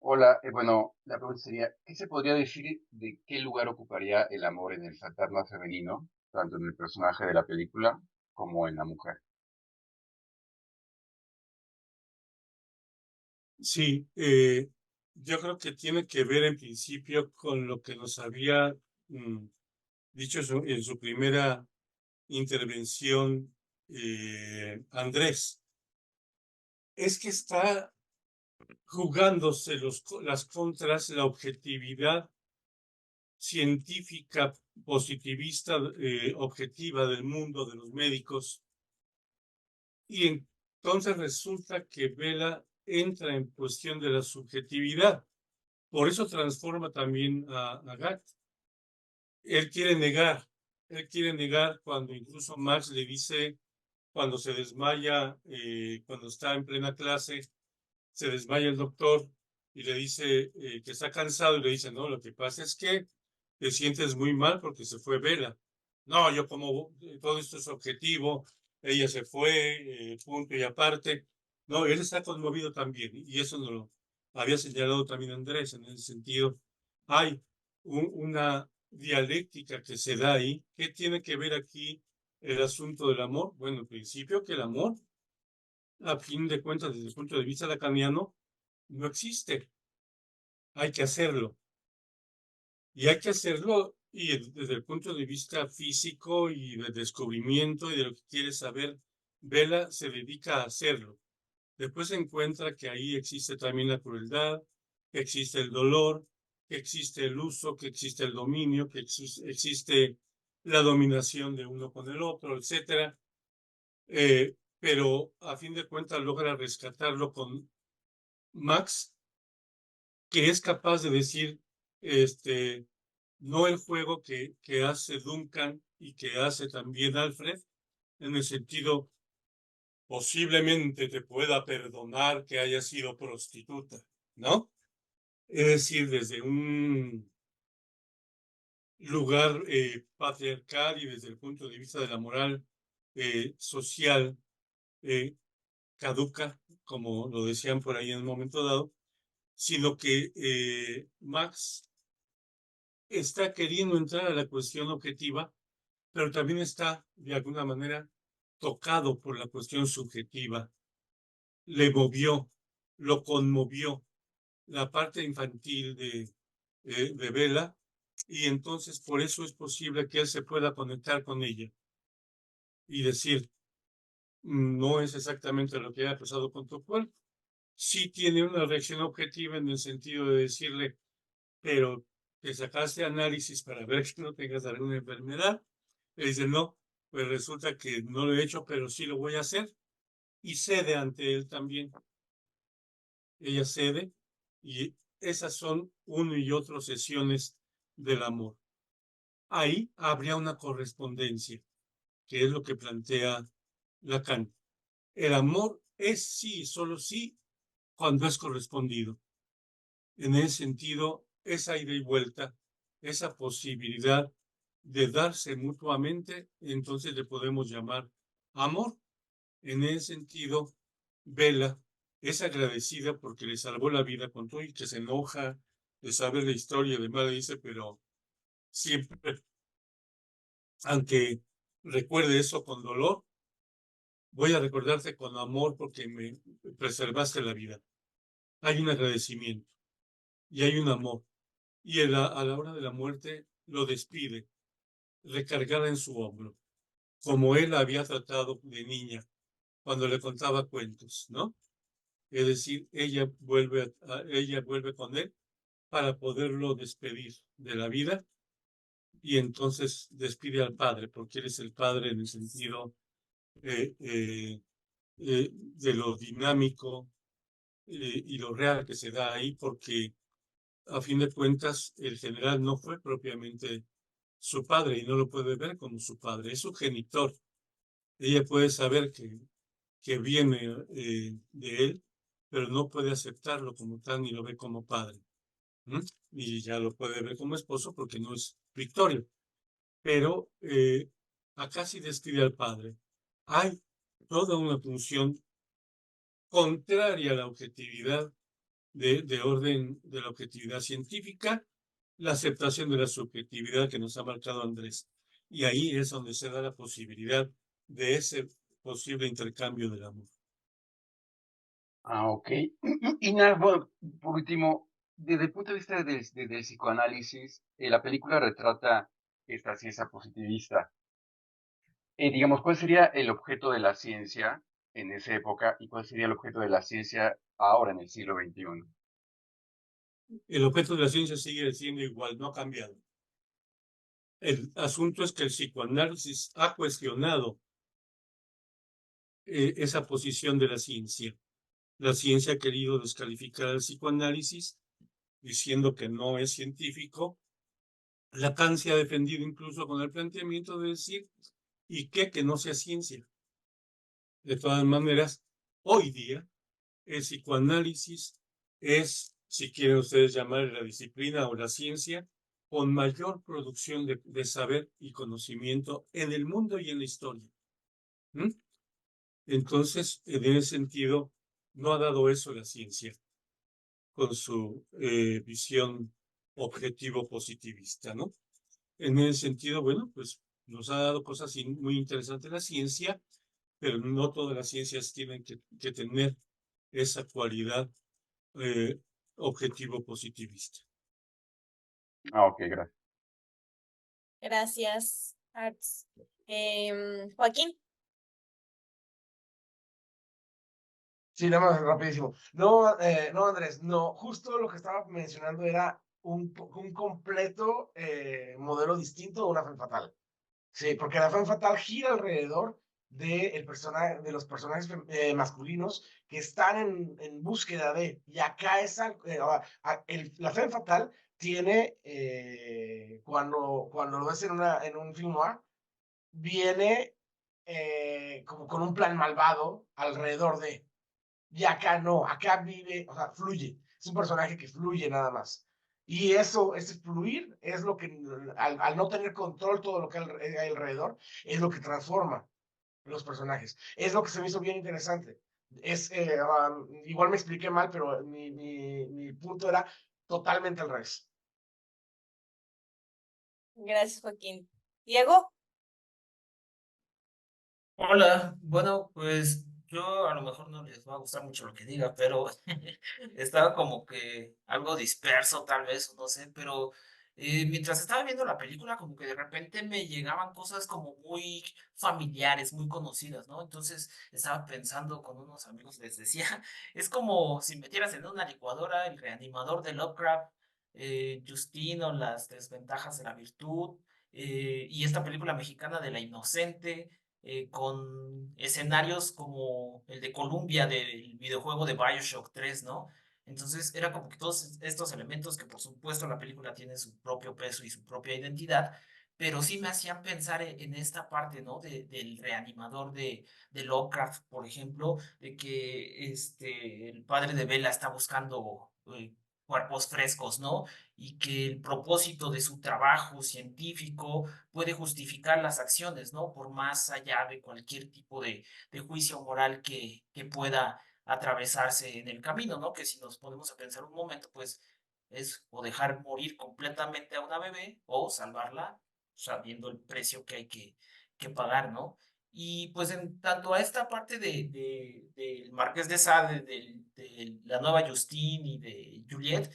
Hola, bueno, la pregunta sería, ¿qué se podría decir de qué lugar ocuparía el amor en el fantasma femenino, tanto en el personaje de la película como en la mujer? Sí, yo creo que tiene que ver en principio con lo que nos había dicho en su primera intervención Andrés. Es que está jugándose las contras, la objetividad científica, positivista, objetiva del mundo de los médicos. Y entonces resulta que Bella entra en cuestión de la subjetividad. Por eso transforma también a Gat. Él quiere negar cuando incluso Max le dice, cuando se desmaya, cuando está en plena clase, se desmaya el doctor y le dice que está cansado y le dice, no, lo que pasa es que te sientes muy mal porque se fue Bella. No, yo como todo esto es objetivo, ella se fue, punto y aparte. No, él está conmovido también y eso nos lo había señalado también Andrés en ese sentido. Hay una dialéctica que se da ahí. ¿Qué tiene que ver aquí el asunto del amor? Bueno, en principio que el amor, a fin de cuentas, desde el punto de vista lacaniano, no existe. Hay que hacerlo. Y hay que hacerlo y desde el punto de vista físico y de descubrimiento y de lo que quiere saber, Bella se dedica a hacerlo. Después se encuentra que ahí existe también la crueldad, que existe el dolor, que existe el uso, que existe el dominio, que existe la dominación de uno con el otro, etcétera. Pero a fin de cuentas logra rescatarlo con Max, que es capaz de decir, no el juego que hace Duncan y que hace también Alfred, en el sentido, posiblemente te pueda perdonar que haya sido prostituta, ¿no? Es decir, desde un lugar patriarcal y desde el punto de vista de la moral social caduca, como lo decían por ahí en un momento dado, sino que Max está queriendo entrar a la cuestión objetiva, pero también está, de alguna manera, tocado por la cuestión subjetiva. Le movió, lo conmovió la parte infantil de Bella, y entonces por eso es posible que él se pueda conectar con ella y decir, no es exactamente lo que ha pasado con tu cuerpo. Sí tiene una reacción objetiva en el sentido de decirle, pero que sacaste análisis para ver que no tengas alguna enfermedad. Le dice, no, pues resulta que no lo he hecho, pero sí lo voy a hacer. Y cede ante él también. Ella cede y esas son uno y otro sesiones del amor. Ahí habría una correspondencia, que es lo que plantea Lacan. El amor es sí, solo sí, cuando es correspondido. En ese sentido, esa ida y vuelta, esa posibilidad de darse mutuamente, entonces le podemos llamar amor. En ese sentido, Bella es agradecida porque le salvó la vida con todo y que se enoja de saber la historia de madre, dice, pero siempre, aunque recuerde eso con dolor, voy a recordarte con amor porque me preservaste la vida. Hay un agradecimiento y hay un amor. Y a la hora de la muerte lo despide, recargada en su hombro, como él la había tratado de niña cuando le contaba cuentos, ¿no? Es decir, ella vuelve con él para poderlo despedir de la vida y entonces despide al padre, porque él es el padre en el sentido de lo dinámico y lo real que se da ahí, porque a fin de cuentas el general no fue propiamente su padre y no lo puede ver como su padre, es su genitor. Ella puede saber que viene de él, pero no puede aceptarlo como tal ni lo ve como padre. Y ya lo puede ver como esposo porque no es Victorio. Pero acá sí describe al padre. Hay toda una función contraria a la objetividad de orden de la objetividad científica, la aceptación de la subjetividad que nos ha marcado Andrés. Y ahí es donde se da la posibilidad de ese posible intercambio del amor. Ah, ok. Y nada, bueno, por último, desde el punto de vista del psicoanálisis, la película retrata esta ciencia positivista. Digamos, ¿cuál sería el objeto de la ciencia en esa época y cuál sería el objeto de la ciencia ahora en el siglo XXI? El objeto de la ciencia sigue siendo igual, no ha cambiado. El asunto es que el psicoanálisis ha cuestionado esa posición de la ciencia. La ciencia ha querido descalificar al psicoanálisis diciendo que no es científico. Lacan se ha defendido incluso con el planteamiento de decir, ¿y qué que no sea ciencia? De todas maneras, hoy día el psicoanálisis es, si quieren ustedes llamar la disciplina o la ciencia, con mayor producción de saber y conocimiento en el mundo y en la historia. Entonces, en ese sentido, no ha dado eso la ciencia con su visión objetivo positivista, ¿no? En ese sentido, bueno, pues nos ha dado cosas muy interesantes la ciencia, pero no todas las ciencias tienen que tener esa cualidad objetivo positivista. Ah, ok, gracias. Gracias, Arts. Joaquín. Sí, nada más rapidísimo. No, no, Andrés, no, justo lo que estaba mencionando era un completo modelo distinto de una femme fatal. Sí, porque la femme fatal gira alrededor de los personajes masculinos que están en búsqueda de, y acá es la femme fatal tiene, cuando lo ves en un film noir, viene como con un plan malvado alrededor de. Y acá no, acá vive, o sea, fluye. Es un personaje que fluye nada más. Y eso, ese fluir, es lo que, al no tener control todo lo que hay alrededor, es lo que transforma los personajes. Es lo que se me hizo bien interesante. Igual me expliqué mal, pero mi punto era totalmente al revés. Gracias, Joaquín. Diego. Hola, bueno, pues yo a lo mejor no les va a gustar mucho lo que diga, pero estaba como que algo disperso tal vez, o no sé, pero mientras estaba viendo la película como que de repente me llegaban cosas como muy familiares, muy conocidas, ¿no? Entonces estaba pensando con unos amigos, les decía, es como si metieras en una licuadora el reanimador de Lovecraft, Justine o las desventajas de la virtud, y esta película mexicana de La Inocente, con escenarios como el de Columbia del videojuego de BioShock 3, ¿no? Entonces era como que todos estos elementos que por supuesto la película tiene su propio peso y su propia identidad, pero sí me hacían pensar en esta parte, ¿no? Del reanimador de Lovecraft, por ejemplo, de que el padre de Bella está buscando cuerpos frescos, ¿no? Y que el propósito de su trabajo científico puede justificar las acciones, ¿no? Por más allá de cualquier tipo de juicio moral que pueda atravesarse en el camino, ¿no? Que si nos ponemos a pensar un momento, pues es o dejar morir completamente a una bebé o salvarla sabiendo el precio que hay que pagar, ¿no? Y pues en tanto a esta parte del Marqués de Sade, de la nueva Justine y de Juliet,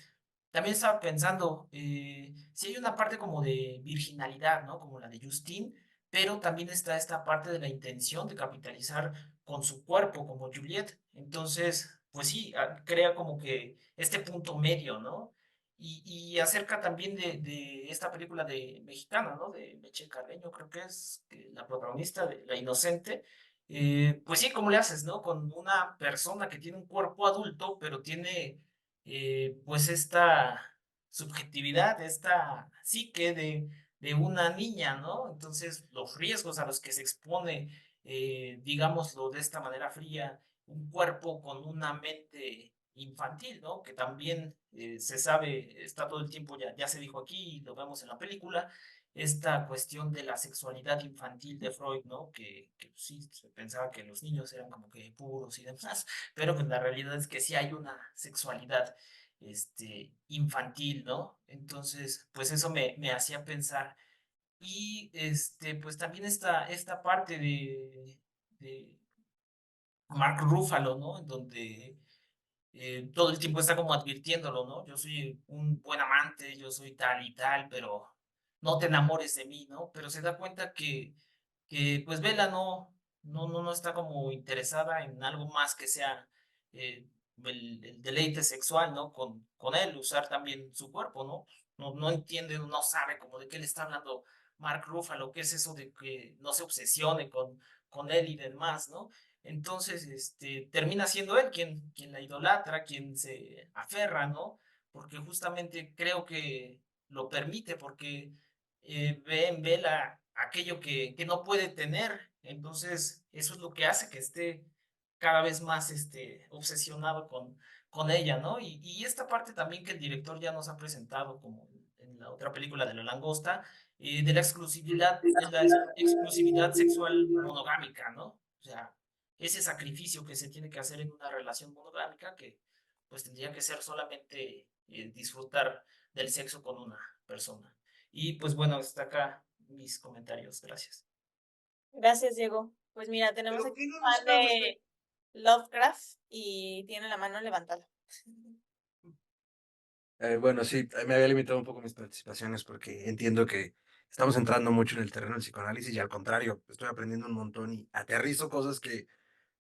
también estaba pensando, si hay una parte como de virginalidad, ¿no? Como la de Justine, pero también está esta parte de la intención de capitalizar con su cuerpo, como Juliet. Entonces, pues sí, crea como que este punto medio, ¿no? Y acerca también de esta película de mexicana, ¿no? De Meche Carreño, creo que es la protagonista de La Inocente. Pues sí, ¿cómo le haces, no? Con una persona que tiene un cuerpo adulto, pero tiene pues esta subjetividad, esta psique de una niña, ¿no? Entonces, los riesgos a los que se expone, digámoslo de esta manera fría, un cuerpo con una mente infantil, ¿no? Que también se sabe, está todo el tiempo, ya se dijo aquí y lo vemos en la película, esta cuestión de la sexualidad infantil de Freud, ¿no? Que sí, se pensaba que los niños eran como que puros y demás, pero pues la realidad es que sí hay una sexualidad infantil, ¿no? Entonces, pues eso me hacía pensar. Y pues también esta parte de Mark Ruffalo, ¿no? En donde todo el tiempo está como advirtiéndolo, ¿no? Yo soy un buen amante, yo soy tal y tal, pero no te enamores de mí, ¿no? Pero se da cuenta que pues Bella no está como interesada en algo más que sea eh, el deleite sexual, ¿no? Con él, usar también su cuerpo, ¿no? No entiende, no sabe como de qué le está hablando Mark Ruffalo, qué es eso de que no se obsesione con él y demás, ¿no? Entonces, termina siendo él quien la idolatra, quien se aferra, ¿no? Porque justamente creo que lo permite, porque ve en Bella aquello que no puede tener. Entonces, eso es lo que hace que esté cada vez más obsesionado con ella, ¿no? Y esta parte también que el director ya nos ha presentado, como en la otra película de La Langosta, de la exclusividad sexual monogámica, ¿no? O sea, ese sacrificio que se tiene que hacer en una relación monogámica que pues tendría que ser solamente disfrutar del sexo con una persona. Y pues bueno, hasta acá mis comentarios. Gracias. Gracias, Diego. Pues mira, tenemos Pero aquí ¿qué un no nos fan queda respecto? de Lovecraft y tiene la mano levantada. Bueno, sí, me había limitado un poco mis participaciones porque entiendo que estamos entrando mucho en el terreno del psicoanálisis y al contrario, estoy aprendiendo un montón y aterrizo cosas que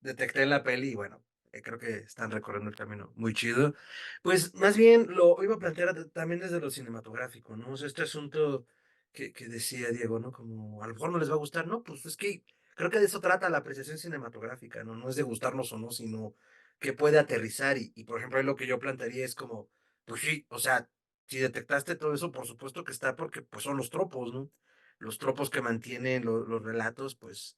detecté en la peli y bueno, creo que están recorriendo el camino muy chido. Pues más bien lo iba a plantear también desde lo cinematográfico, ¿no? O sea, este asunto que decía Diego, ¿no? Como a lo mejor no les va a gustar, ¿no? Pues es que creo que de eso trata la apreciación cinematográfica, ¿no? No es de gustarnos o no, sino que puede aterrizar y por ejemplo, ahí lo que yo plantearía es como, pues sí, o sea, si detectaste todo eso, por supuesto que está porque pues son los tropos, ¿no? Los tropos que mantienen los relatos, pues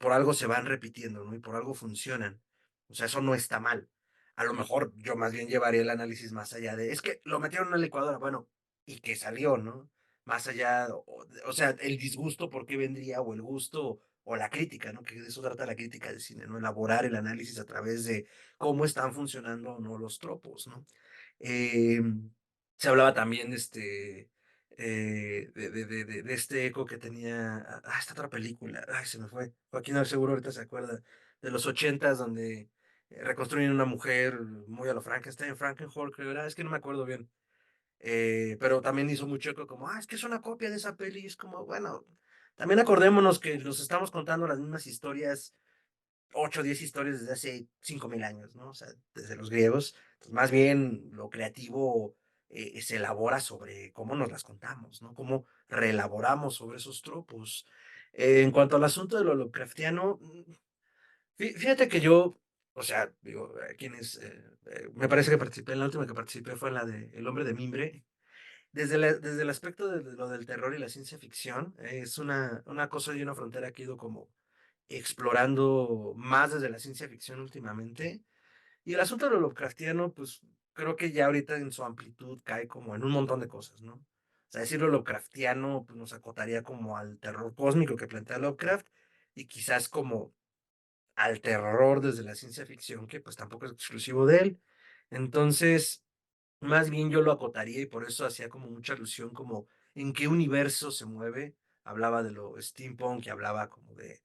por algo se van repitiendo, ¿no? Y por algo funcionan. O sea, eso no está mal. A lo mejor yo más bien llevaría el análisis más allá de, es que lo metieron en la licuadora, bueno, y que salió, ¿no? Más allá, o sea, el disgusto, ¿por qué vendría? O el gusto, o la crítica, ¿no? Que de eso trata la crítica del cine, ¿no? Elaborar el análisis a través de cómo están funcionando o no los tropos, ¿no? Eh, Se hablaba también de este eco que tenía esta otra película, ay, se me fue, Joaquín al seguro ahorita se acuerda, de los 80s donde reconstruyen una mujer muy a lo Frankenstein, Frankenhole, creo era, es que no me acuerdo bien, pero también hizo mucho eco como, es que es una copia de esa peli, es como, bueno, también acordémonos que nos estamos contando las mismas historias 8 o 10 historias desde hace 5000 años, ¿no? O sea, desde los griegos. Pues más bien lo creativo se elabora sobre cómo nos las contamos, ¿no? Cómo reelaboramos sobre esos tropos. En cuanto al asunto de lo Lovecraftiano, fíjate que yo, o sea, digo, me parece que participé en la última que participé fue en la de El hombre de mimbre. Desde el aspecto de lo del terror y la ciencia ficción, es una cosa y una frontera que he ido como explorando más desde la ciencia ficción últimamente. Y el asunto de lo Lovecraftiano, pues creo que ya ahorita en su amplitud cae como en un montón de cosas, ¿no? O sea, decirlo Lovecraftiano pues, nos acotaría como al terror cósmico que plantea Lovecraft y quizás como al terror desde la ciencia ficción, que pues tampoco es exclusivo de él. Entonces, más bien yo lo acotaría y por eso hacía como mucha alusión como en qué universo se mueve. Hablaba de lo steampunk y hablaba como de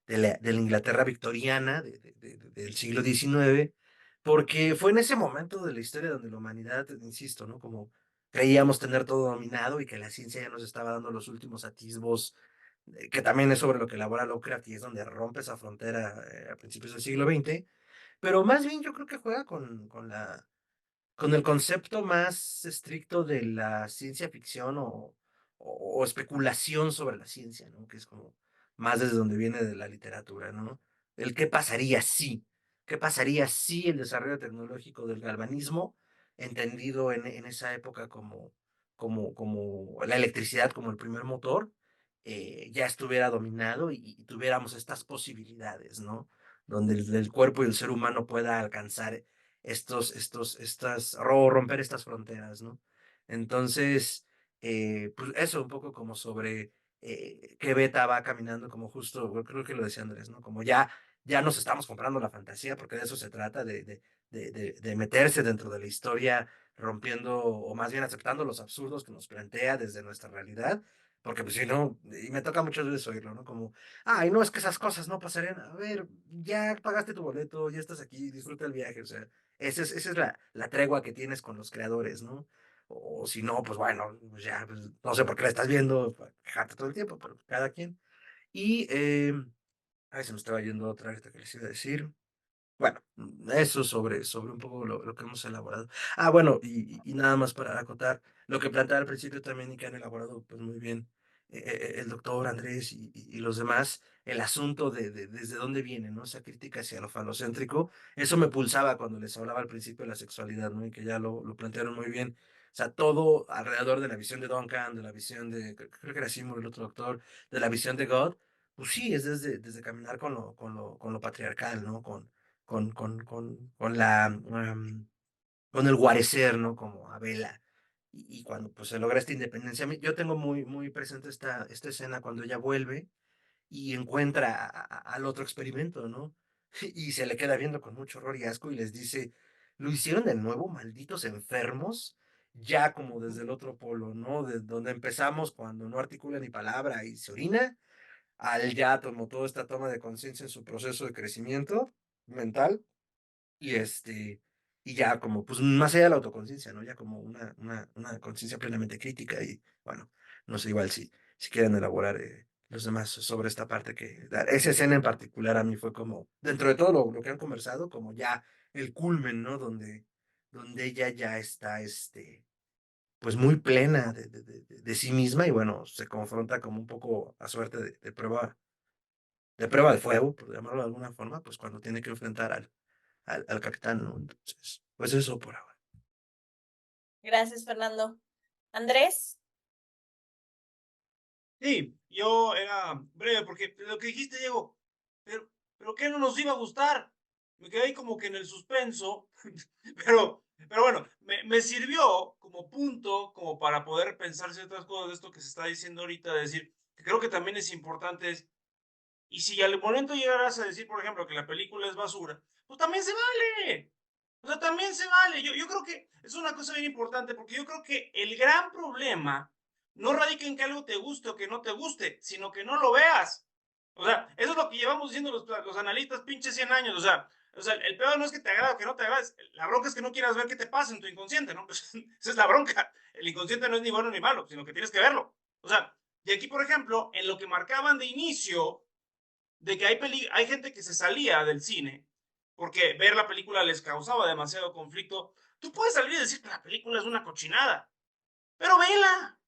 la Inglaterra victoriana del siglo XIX, porque fue en ese momento de la historia donde la humanidad, insisto, ¿no? Como creíamos tener todo dominado y que la ciencia ya nos estaba dando los últimos atisbos, que también es sobre lo que elabora Lovecraft y es donde rompe esa frontera a principios del siglo XX, pero más bien yo creo que juega con el concepto más estricto de la ciencia ficción o especulación sobre la ciencia, ¿no? Que es como más desde donde viene de la literatura, ¿no? El qué pasaría si el desarrollo tecnológico del galvanismo, entendido en esa época como la electricidad como el primer motor, ya estuviera dominado y tuviéramos estas posibilidades, ¿no? Donde el cuerpo y el ser humano pueda alcanzar romper estas fronteras, ¿no? Entonces, pues eso un poco como sobre que Beta va caminando como justo, creo que lo decía Andrés, ¿no? Como ya nos estamos comprando la fantasía, porque de eso se trata, de meterse dentro de la historia, rompiendo o más bien aceptando los absurdos que nos plantea desde nuestra realidad, porque pues si no, y me toca muchas veces oírlo, ¿no? Como, ay, no, es que esas cosas no pasarían, a ver, ya pagaste tu boleto, ya estás aquí, disfruta el viaje, o sea, esa es la tregua que tienes con los creadores, ¿no? O si no, pues bueno, pues ya, pues, no sé por qué la estás viendo, para quejarte todo el tiempo, pero cada quien. Y, ay, se me estaba yendo otra ahorita que les iba a decir. Bueno, eso sobre un poco lo que hemos elaborado. Ah, bueno, y nada más para acotar, lo que planteaba al principio también y que han elaborado pues muy bien el doctor Andrés y los demás, el asunto de desde dónde viene, ¿no? Esa crítica hacia lo falocéntrico, eso me pulsaba cuando les hablaba al principio de la sexualidad, ¿no? Y que ya lo plantearon muy bien. O sea, todo alrededor de la visión de Duncan, de la visión creo que era Seymour, el otro doctor, de la visión de God, pues sí, es desde caminar con lo patriarcal, ¿no? Con el guarecer, ¿no? Como a vela. Y cuando pues se logra esta independencia, yo tengo muy presente esta escena cuando ella vuelve y encuentra al otro experimento, ¿no? Y se le queda viendo con mucho horror y asco y les dice, lo hicieron de nuevo, malditos enfermos, ya como desde el otro polo, ¿no? De donde empezamos cuando no articula ni palabra y se orina, al ya tomó toda esta toma de conciencia en su proceso de crecimiento mental y ya como, pues más allá de la autoconciencia, ¿no? Ya como una conciencia plenamente crítica y bueno, no sé, igual si quieren elaborar los demás sobre esta parte esa escena en particular a mí fue como, dentro de todo lo que han conversado, como ya el culmen, ¿no? Donde ella ya está, pues muy plena de sí misma y bueno, se confronta como un poco a suerte de prueba de fuego, por llamarlo de alguna forma, pues cuando tiene que enfrentar al capitán, ¿no? Entonces, pues eso por ahora. Gracias, Fernando. Andrés. Sí, yo era breve porque lo que dijiste, Diego, pero ¿qué no nos iba a gustar? Me quedé ahí como que en el suspenso, pero bueno, me sirvió como punto, como para poder pensar ciertas cosas de esto que se está diciendo ahorita, de decir, que creo que también es importante, y si al momento llegaras a decir, por ejemplo, que la película es basura, pues también se vale. O sea, también se vale. Yo creo que es una cosa bien importante porque yo creo que el gran problema no radica en que algo te guste o que no te guste, sino que no lo veas. O sea, eso es lo que llevamos diciendo los analistas pinches 100 años. O sea, el peor no es que te agrade o que no te agrade. La bronca es que no quieras ver qué te pasa en tu inconsciente, ¿no? Pues, esa es la bronca. El inconsciente no es ni bueno ni malo, sino que tienes que verlo. O sea, y aquí, por ejemplo, en lo que marcaban de inicio, de que hay gente que se salía del cine porque ver la película les causaba demasiado conflicto. Tú puedes salir y decir que la película es una cochinada, pero vela,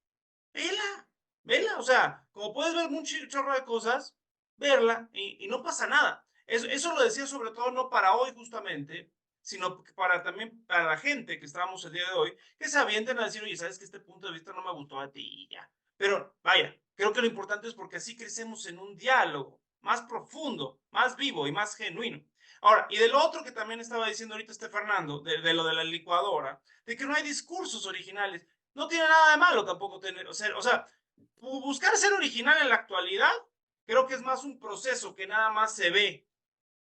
vela, vela. O sea, como puedes ver un chorro de cosas, verla y no pasa nada. Eso lo decía sobre todo no para hoy justamente, sino para también para la gente que estábamos el día de hoy, que se avienten a decir, oye, sabes que este punto de vista no me gustó a ti y ya. Pero vaya, creo que lo importante es porque así crecemos en un diálogo más profundo, más vivo y más genuino. Ahora, y del otro que también estaba diciendo ahorita este Fernando, de lo de la licuadora, de que no hay discursos originales. No tiene nada de malo tampoco tener, o sea, buscar ser original en la actualidad, creo que es más un proceso que nada más se ve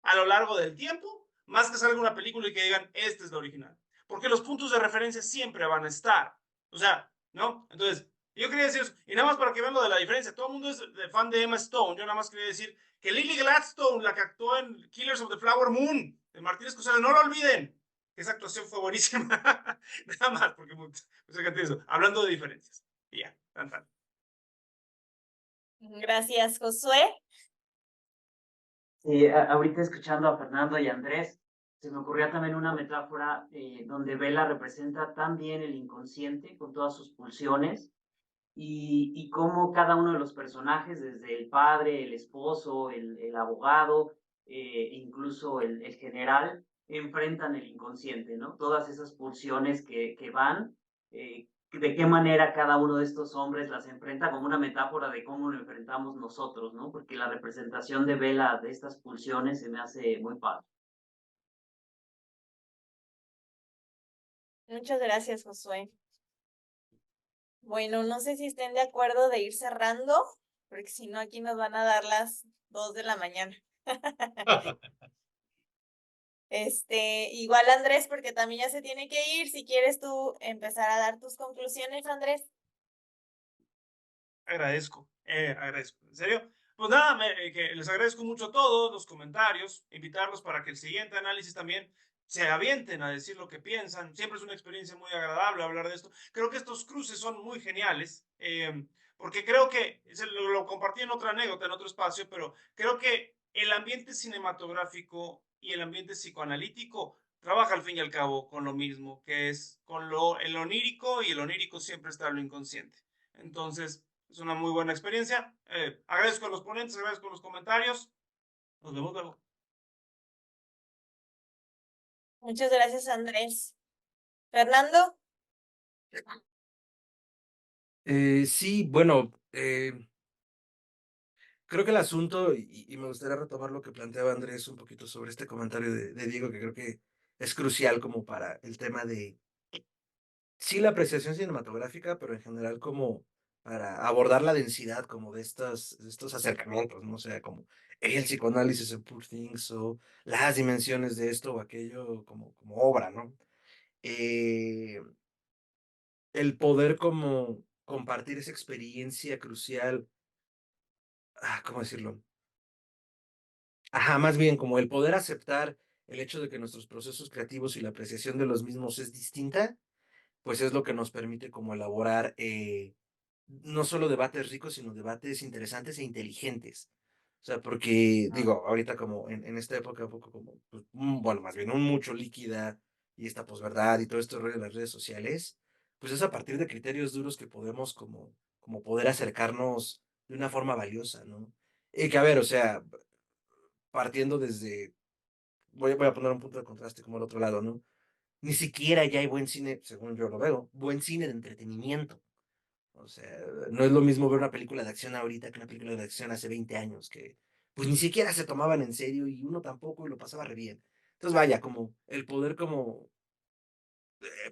a lo largo del tiempo, más que salga una película y que digan, este es la original. Porque los puntos de referencia siempre van a estar. O sea, ¿no? Entonces, yo quería decir, y nada más para que vean lo de la diferencia, todo el mundo es fan de Emma Stone, yo nada más quería decir que Lily Gladstone, la que actuó en Killers of the Flower Moon, de Martín Scorsese, no lo olviden, que esa actuación fue buenísima. Nada más, porque hablando de diferencias. Y ya, tan, tan. Gracias, Josué. Ahorita escuchando a Fernando y Andrés, se me ocurría también una metáfora donde Bella representa tan bien el inconsciente con todas sus pulsiones y cómo cada uno de los personajes, desde el padre, el esposo, el abogado, incluso el general, enfrentan el inconsciente, ¿no? Todas esas pulsiones que van, de qué manera cada uno de estos hombres las enfrenta como una metáfora de cómo lo enfrentamos nosotros, ¿no? Porque la representación de Bella de estas pulsiones se me hace muy padre. Muchas gracias, Josué. Bueno, no sé si estén de acuerdo de ir cerrando, porque si no aquí nos van a dar las 2 de la mañana. Igual Andrés, porque también ya se tiene que ir. Si quieres tú empezar a dar tus conclusiones, Andrés. Agradezco. En serio. Pues nada, que les agradezco mucho a todos los comentarios, invitarlos para que el siguiente análisis también se avienten a decir lo que piensan. Siempre es una experiencia muy agradable hablar de esto. Creo que estos cruces son muy geniales, porque creo que, lo compartí en otra anécdota, en otro espacio, pero creo que el ambiente cinematográfico y el ambiente psicoanalítico trabaja al fin y al cabo con lo mismo, que es con el onírico, y el onírico siempre está en lo inconsciente. Entonces, es una muy buena experiencia. Agradezco a los ponentes, agradezco los comentarios. Nos vemos luego. Muchas gracias, Andrés. Fernando. Sí, bueno, creo que el asunto, y me gustaría retomar lo que planteaba Andrés un poquito sobre este comentario de Diego, que creo que es crucial como para el tema de, sí, la apreciación cinematográfica, pero en general como para abordar la densidad como de estos acercamientos, ¿no? O sea, como el psicoanálisis en Poor Things o las dimensiones de esto o aquello como obra, ¿no? Eh, el poder como compartir esa experiencia crucial, ¿cómo decirlo? Ajá, más bien como el poder aceptar el hecho de que nuestros procesos creativos y la apreciación de los mismos es distinta, pues es lo que nos permite como elaborar no solo debates ricos, sino debates interesantes e inteligentes. O sea, porque digo, ahorita como en esta época un poco como, pues, bueno, más bien un mucho líquida y esta posverdad y todo esto rollo de las redes sociales, pues es a partir de criterios duros que podemos como poder acercarnos de una forma valiosa, ¿no? Y que a ver, o sea, partiendo desde, voy a poner un punto de contraste como el otro lado, ¿no? Ni siquiera ya hay buen cine, según yo lo veo, buen cine de entretenimiento. O sea, no es lo mismo ver una película de acción ahorita que una película de acción hace 20 años, que pues ni siquiera se tomaban en serio y uno tampoco y lo pasaba re bien. Entonces, vaya, como el poder como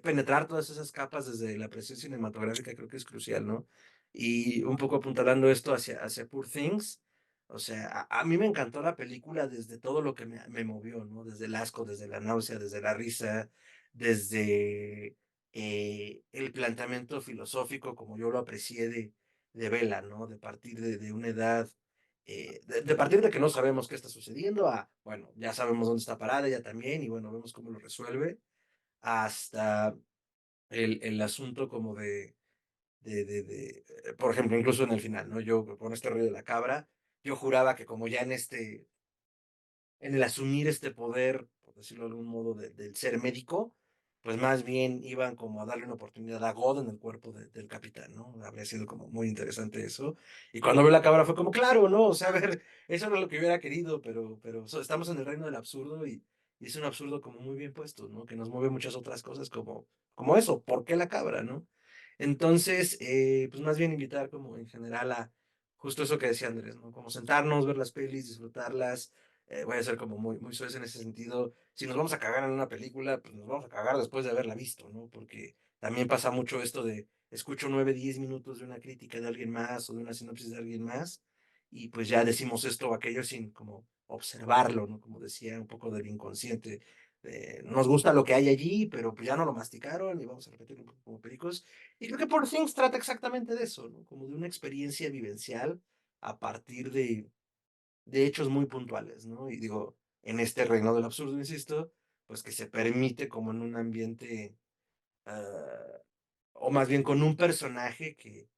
penetrar todas esas capas desde la presión cinematográfica creo que es crucial, ¿no? Y un poco apuntalando esto hacia Poor Things, o sea, a mí me encantó la película desde todo lo que me movió, ¿no? Desde el asco, desde la náusea, desde la risa, desde el planteamiento filosófico, como yo lo aprecié de Bella, ¿no? De partir de una edad, de partir de que no sabemos qué está sucediendo, bueno, ya sabemos dónde está parada ella también, y bueno, vemos cómo lo resuelve hasta el asunto como por ejemplo, incluso en el final, ¿no? Yo con este rollo de la cabra, yo juraba que como ya en el asumir este poder, por decirlo de algún modo, del ser médico, pues más bien iban como a darle una oportunidad a God en el cuerpo del capitán, ¿no? Habría sido como muy interesante eso. Y cuando veo la cámara fue como, claro, ¿no? O sea, a ver, eso no es lo que hubiera querido, pero estamos en el reino del absurdo y es un absurdo como muy bien puesto, ¿no? Que nos mueve muchas otras cosas como eso, ¿por qué la cabra, no? Entonces, pues más bien invitar como en general a justo eso que decía Andrés, ¿no? Como sentarnos, ver las pelis, disfrutarlas. Voy a ser como muy suave en ese sentido. Si nos vamos a cagar en una película, pues nos vamos a cagar después de haberla visto, ¿no? Porque también pasa mucho esto de escucho 9, 10 minutos de una crítica de alguien más o de una sinopsis de alguien más y pues ya decimos esto o aquello sin como observarlo, ¿no? Como decía, un poco del inconsciente. Nos gusta lo que hay allí, pero pues ya no lo masticaron y vamos a repetirlo un poco como pericos. Y creo que Poor Things trata exactamente de eso, ¿no? Como de una experiencia vivencial a partir de hechos muy puntuales, ¿no? Y digo, en este reino del absurdo, insisto, pues que se permite como en un ambiente, o más bien con un personaje que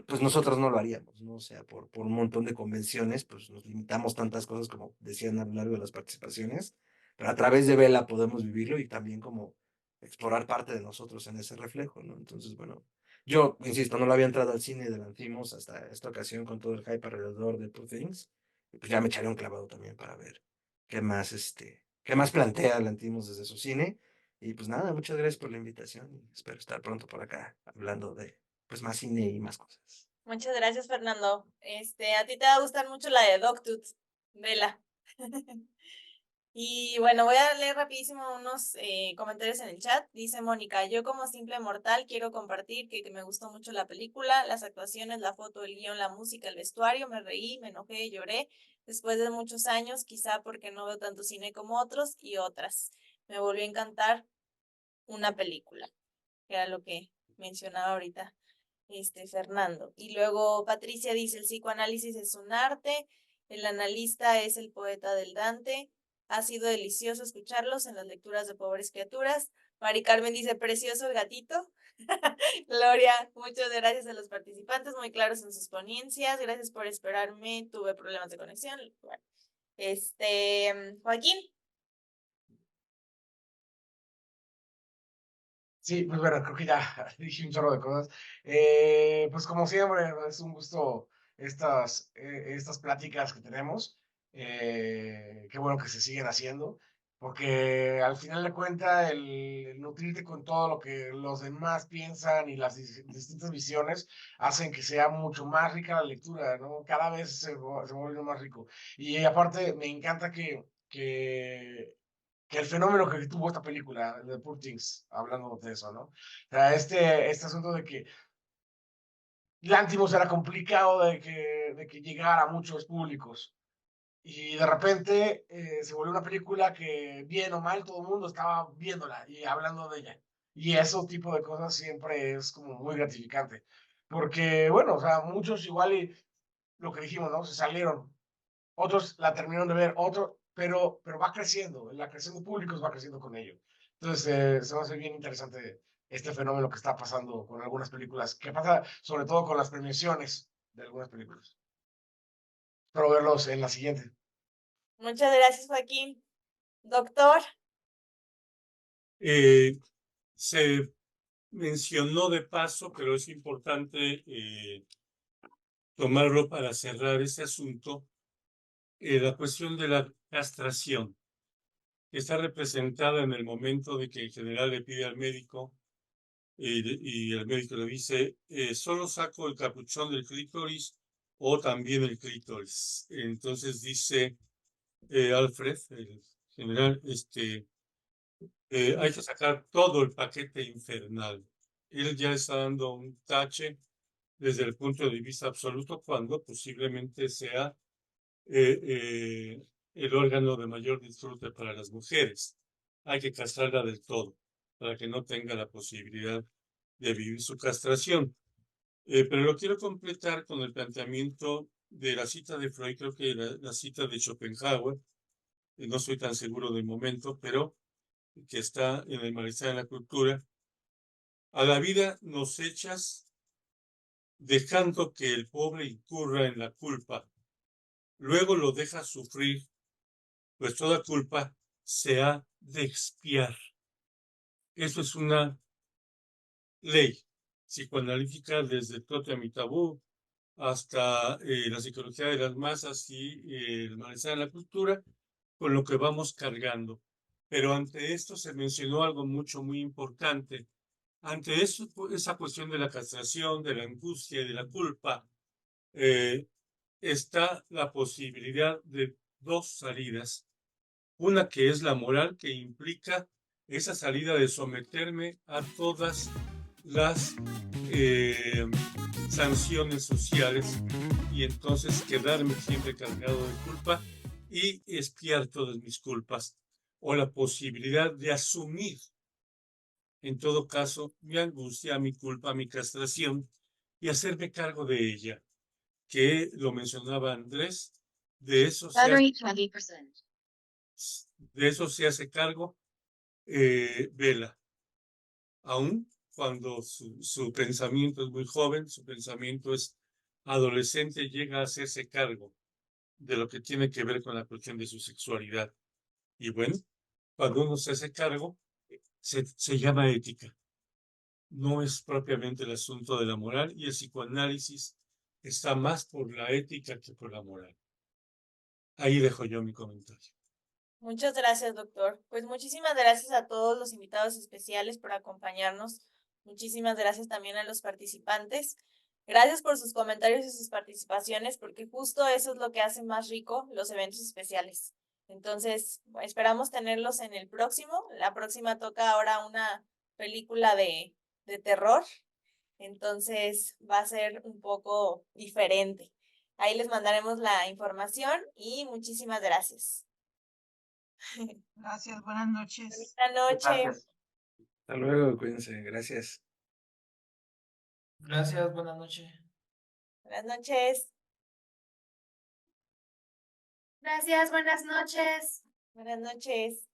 pues nosotros no lo haríamos, ¿no? O sea, por un montón de convenciones, pues nos limitamos tantas cosas como decían a lo largo de las participaciones, pero a través de Vela podemos vivirlo y también como explorar parte de nosotros en ese reflejo, ¿no? Entonces, bueno, yo, insisto, no lo había entrado al cine de Lanthimos hasta esta ocasión con todo el hype alrededor de Poor Things, y pues ya me echaré un clavado también para ver qué más plantea Lanthimos desde su cine, y pues nada, muchas gracias por la invitación y espero estar pronto por acá hablando de pues más cine y más cosas. Muchas gracias, Fernando. A ti te va a gustar mucho la de Dogtooth, vela. Y bueno, voy a leer rapidísimo unos comentarios en el chat. Dice Mónica, yo como simple mortal quiero compartir que me gustó mucho la película, las actuaciones, la foto, el guión, la música, el vestuario, me reí, me enojé, lloré. Después de muchos años, quizá porque no veo tanto cine como otros y otras. Me volvió a encantar una película, que era lo que mencionaba ahorita Fernando. Y luego Patricia dice, el psicoanálisis es un arte, el analista es el poeta del Dante, ha sido delicioso escucharlos en las lecturas de Pobres Criaturas. Mari Carmen dice, precioso el gatito. Gloria, muchas gracias a los participantes, muy claros en sus ponencias, gracias por esperarme, tuve problemas de conexión. Bueno, Joaquín. Sí, pues bueno, creo que ya dije un chorro de cosas. Pues como siempre, es un gusto estas pláticas que tenemos. Qué bueno que se siguen haciendo, porque al final de cuentas el nutrirte con todo lo que los demás piensan y las distintas visiones hacen que sea mucho más rica la lectura, ¿no? Cada vez se vuelve más rico. Y aparte, me encanta que el fenómeno que tuvo esta película, de Poor Things, hablando de eso, ¿no? O sea, este asunto de que Lantimos era complicado de que llegara a muchos públicos. Y de repente se volvió una película que, bien o mal, todo el mundo estaba viéndola y hablando de ella. Y ese tipo de cosas siempre es como muy gratificante. Porque, bueno, o sea, muchos igual y lo que dijimos, ¿no? Se salieron, otros la terminaron de ver, pero va creciendo, la creación de públicos va creciendo con ello. Entonces, se me hace bien interesante este fenómeno que está pasando con algunas películas, que pasa sobre todo con las premiaciones de algunas películas. Espero verlos en la siguiente. Muchas gracias, Joaquín. Doctor. Se mencionó de paso, pero es importante tomarlo para cerrar ese asunto, la cuestión de la castración, que está representada en el momento de que el general le pide al médico y el médico le dice, solo saco el capuchón del clítoris o también el clítoris. Entonces dice Alfred, el general, hay que sacar todo el paquete infernal. Él ya está dando un tache desde el punto de vista absoluto cuando posiblemente sea el órgano de mayor disfrute para las mujeres. Hay que castrarla del todo para que no tenga la posibilidad de vivir su castración. Pero lo quiero completar con el planteamiento de la cita de Freud, creo que la cita de Schopenhauer, no soy tan seguro del momento, pero que está en el Malestar en la Cultura. A la vida nos echas dejando que el pobre incurra en la culpa. Luego lo dejas sufrir, pues toda culpa se ha de expiar. Eso es una ley psicoanalítica desde Totem y Tabú hasta la psicología de las masas y el malestar en la cultura, con lo que vamos cargando. Pero ante esto se mencionó algo muy importante. Ante eso, esa cuestión de la castración, de la angustia y de la culpa, está la posibilidad de dos salidas. Una que es la moral, que implica esa salida de someterme a todas las sanciones sociales y entonces quedarme siempre cargado de culpa y expiar todas mis culpas. O la posibilidad de asumir, en todo caso, mi angustia, mi culpa, mi castración y hacerme cargo de ella, que lo mencionaba Andrés, de eso se hace cargo Vela, aun cuando su pensamiento es muy joven, su pensamiento es adolescente, llega a hacerse cargo de lo que tiene que ver con la cuestión de su sexualidad. Y bueno, cuando uno se hace cargo, se llama ética. No es propiamente el asunto de la moral, y el psicoanálisis está más por la ética que por la moral. Ahí dejo yo mi comentario. Muchas gracias, doctor. Pues muchísimas gracias a todos los invitados especiales por acompañarnos. Muchísimas gracias también a los participantes. Gracias por sus comentarios y sus participaciones, porque justo eso es lo que hace más rico los eventos especiales. Entonces, esperamos tenerlos en el próximo. La próxima toca ahora una película de terror. Entonces, va a ser un poco diferente. Ahí les mandaremos la información y muchísimas gracias. Gracias, buenas noches. Buenas noches. Gracias. Hasta luego, cuídense, gracias. Gracias, buenas noches. Buenas noches. Gracias, buenas noches. Buenas noches.